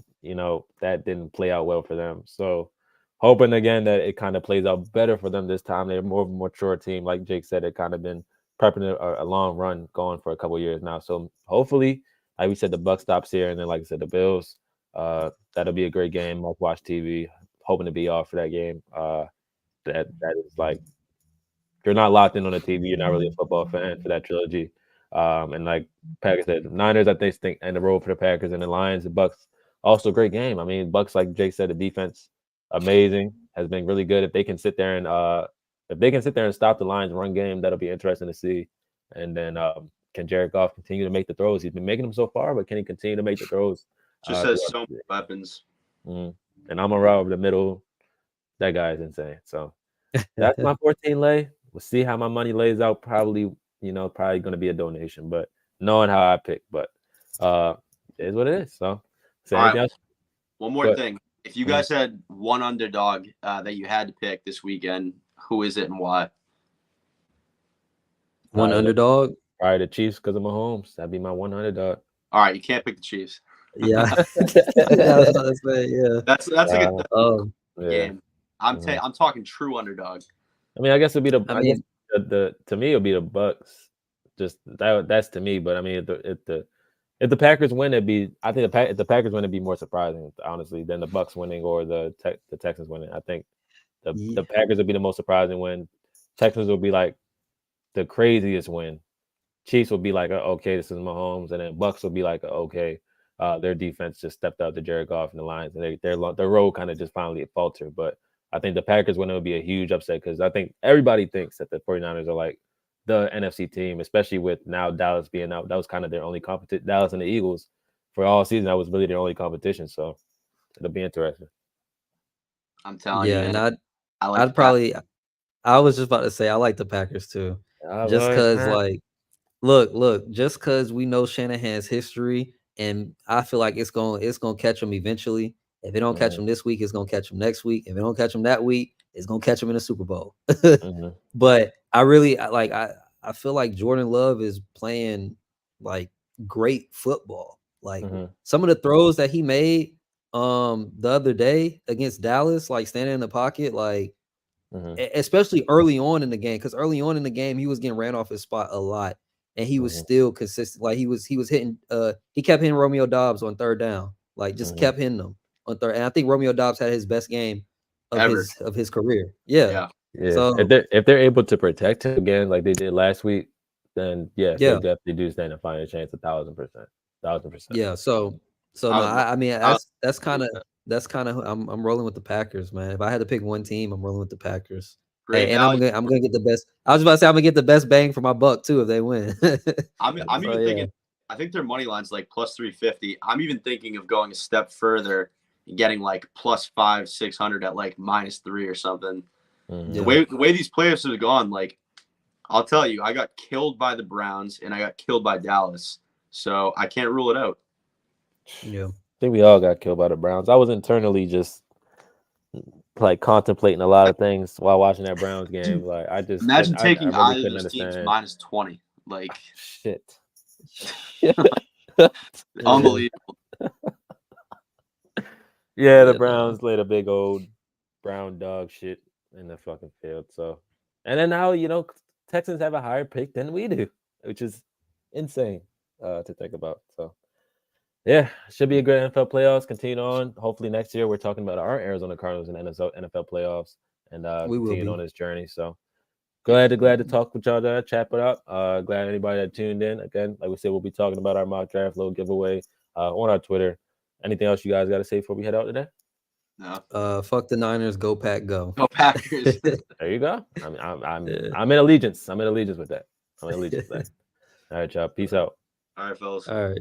Speaker 1: that didn't play out well for them. So hoping again that it kind of plays out better for them this time. They're more of a mature team, like Jake said. They've kind of been prepping a long run going for a couple of years now. So hopefully, like we said, the buck stops here, and then like I said, the Bills. That'll be a great game. Watch TV. hoping to be off for that game. That is like, if you're not locked in on the TV, you're not really a football fan for that trilogy. And like Packers said, Niners, I think, and the road for the Packers and the Lions, the Bucks, also a great game. I mean, Bucks, like Jake said, the defense amazing, has been really good. If they can sit there and stop the Lions' run game, that'll be interesting to see. And then can Jared Goff continue to make the throws? He's been making them so far, but can he continue to make the throws?
Speaker 2: Just has so many weapons.
Speaker 1: And I'm around over the middle. That guy is insane. So that's my 14 lay. We'll see how my money lays out. Probably going to be a donation, but knowing how I pick, but it is what it is. So,
Speaker 2: one more thing. If you guys had one underdog that you had to pick this weekend, who is it and why?
Speaker 3: One underdog?
Speaker 1: Probably the Chiefs because of Mahomes. That'd be my one underdog.
Speaker 2: All right, you can't pick the Chiefs.
Speaker 3: Yeah.
Speaker 2: That's like a game.
Speaker 1: Mm-hmm.
Speaker 2: I'm talking true underdog.
Speaker 1: I mean, I guess it'd be to me it'll be the Bucks. Just that's to me. But I mean, if the Packers win, if the Packers win, it'd be more surprising, honestly, than the Bucks winning or the Texans winning. I think the Packers would be the most surprising win. Texans will be like the craziest win. Chiefs will be like, okay, this is Mahomes, and then Bucks will be like, okay, their defense just stepped up to Jared Goff and the Lions, and their road kind of just finally faltered. But I think the Packers win would be a huge upset because I think everybody thinks that the 49ers are like the NFC team, especially with now Dallas being out. That was kind of their only competition. Dallas and the Eagles for all season, that was really their only competition. So it'll be interesting.
Speaker 2: I'm telling you.
Speaker 3: Yeah, and I was just about to say I like the Packers too. Just because, like, look, just because we know Shanahan's history, and I feel like it's gonna catch him eventually. If it don't catch him this week, it's gonna catch him next week. If it don't catch him that week, it's gonna catch him in the Super Bowl. But I feel like Jordan Love is playing like great football. Like some of the throws that he made the other day against Dallas, like standing in the pocket, like especially early on in the game, because early on in the game he was getting ran off his spot a lot, and he was still consistent. Like he was hitting he kept hitting Romeo Doubs on third down, like just kept hitting them on third. And I think Romeo Doubs had his best game of his career. Yeah. So
Speaker 1: if they're able to protect him again like they did last week, then they definitely do stand a fighting chance 1,000%.
Speaker 3: Yeah. So no, I mean that's kind of I'm rolling with the Packers, man. If I had to pick one team, I'm rolling with the Packers. And I'm gonna get the best. I was about to say I'm gonna get the best bang for my buck too if they win.
Speaker 2: I'm even thinking. I think their money line's like plus 350. I'm even thinking of going a step further and getting like plus 500-600 at like -3 or something. The way these playoffs have gone, like I'll tell you, I got killed by the Browns and I got killed by Dallas, so I can't rule it out.
Speaker 3: Yeah,
Speaker 1: I think we all got killed by the Browns. I was internally just like contemplating a lot of things while watching that Browns game. Like I just
Speaker 2: imagine taking
Speaker 1: I really
Speaker 2: either of those teams -20. Like
Speaker 1: shit.
Speaker 2: Unbelievable.
Speaker 1: Yeah, the Browns laid a big old brown dog shit in the fucking field. So, and then now Texans have a higher pick than we do, which is insane to think about. So, yeah, should be a great NFL playoffs. Continue on. Hopefully next year we're talking about our Arizona Cardinals in NFL playoffs and continue on this journey. So, glad to talk with y'all there, chat it up. Glad anybody that tuned in. Again, like we said, we'll be talking about our mock draft little giveaway on our Twitter. Anything else you guys got to say before we head out today?
Speaker 2: No.
Speaker 3: Fuck the Niners. Go Pack. Go.
Speaker 2: Go Packers.
Speaker 1: There you go. I'm in allegiance. I'm in allegiance with that. All right, y'all. Peace out.
Speaker 2: All right, fellas.
Speaker 3: All right.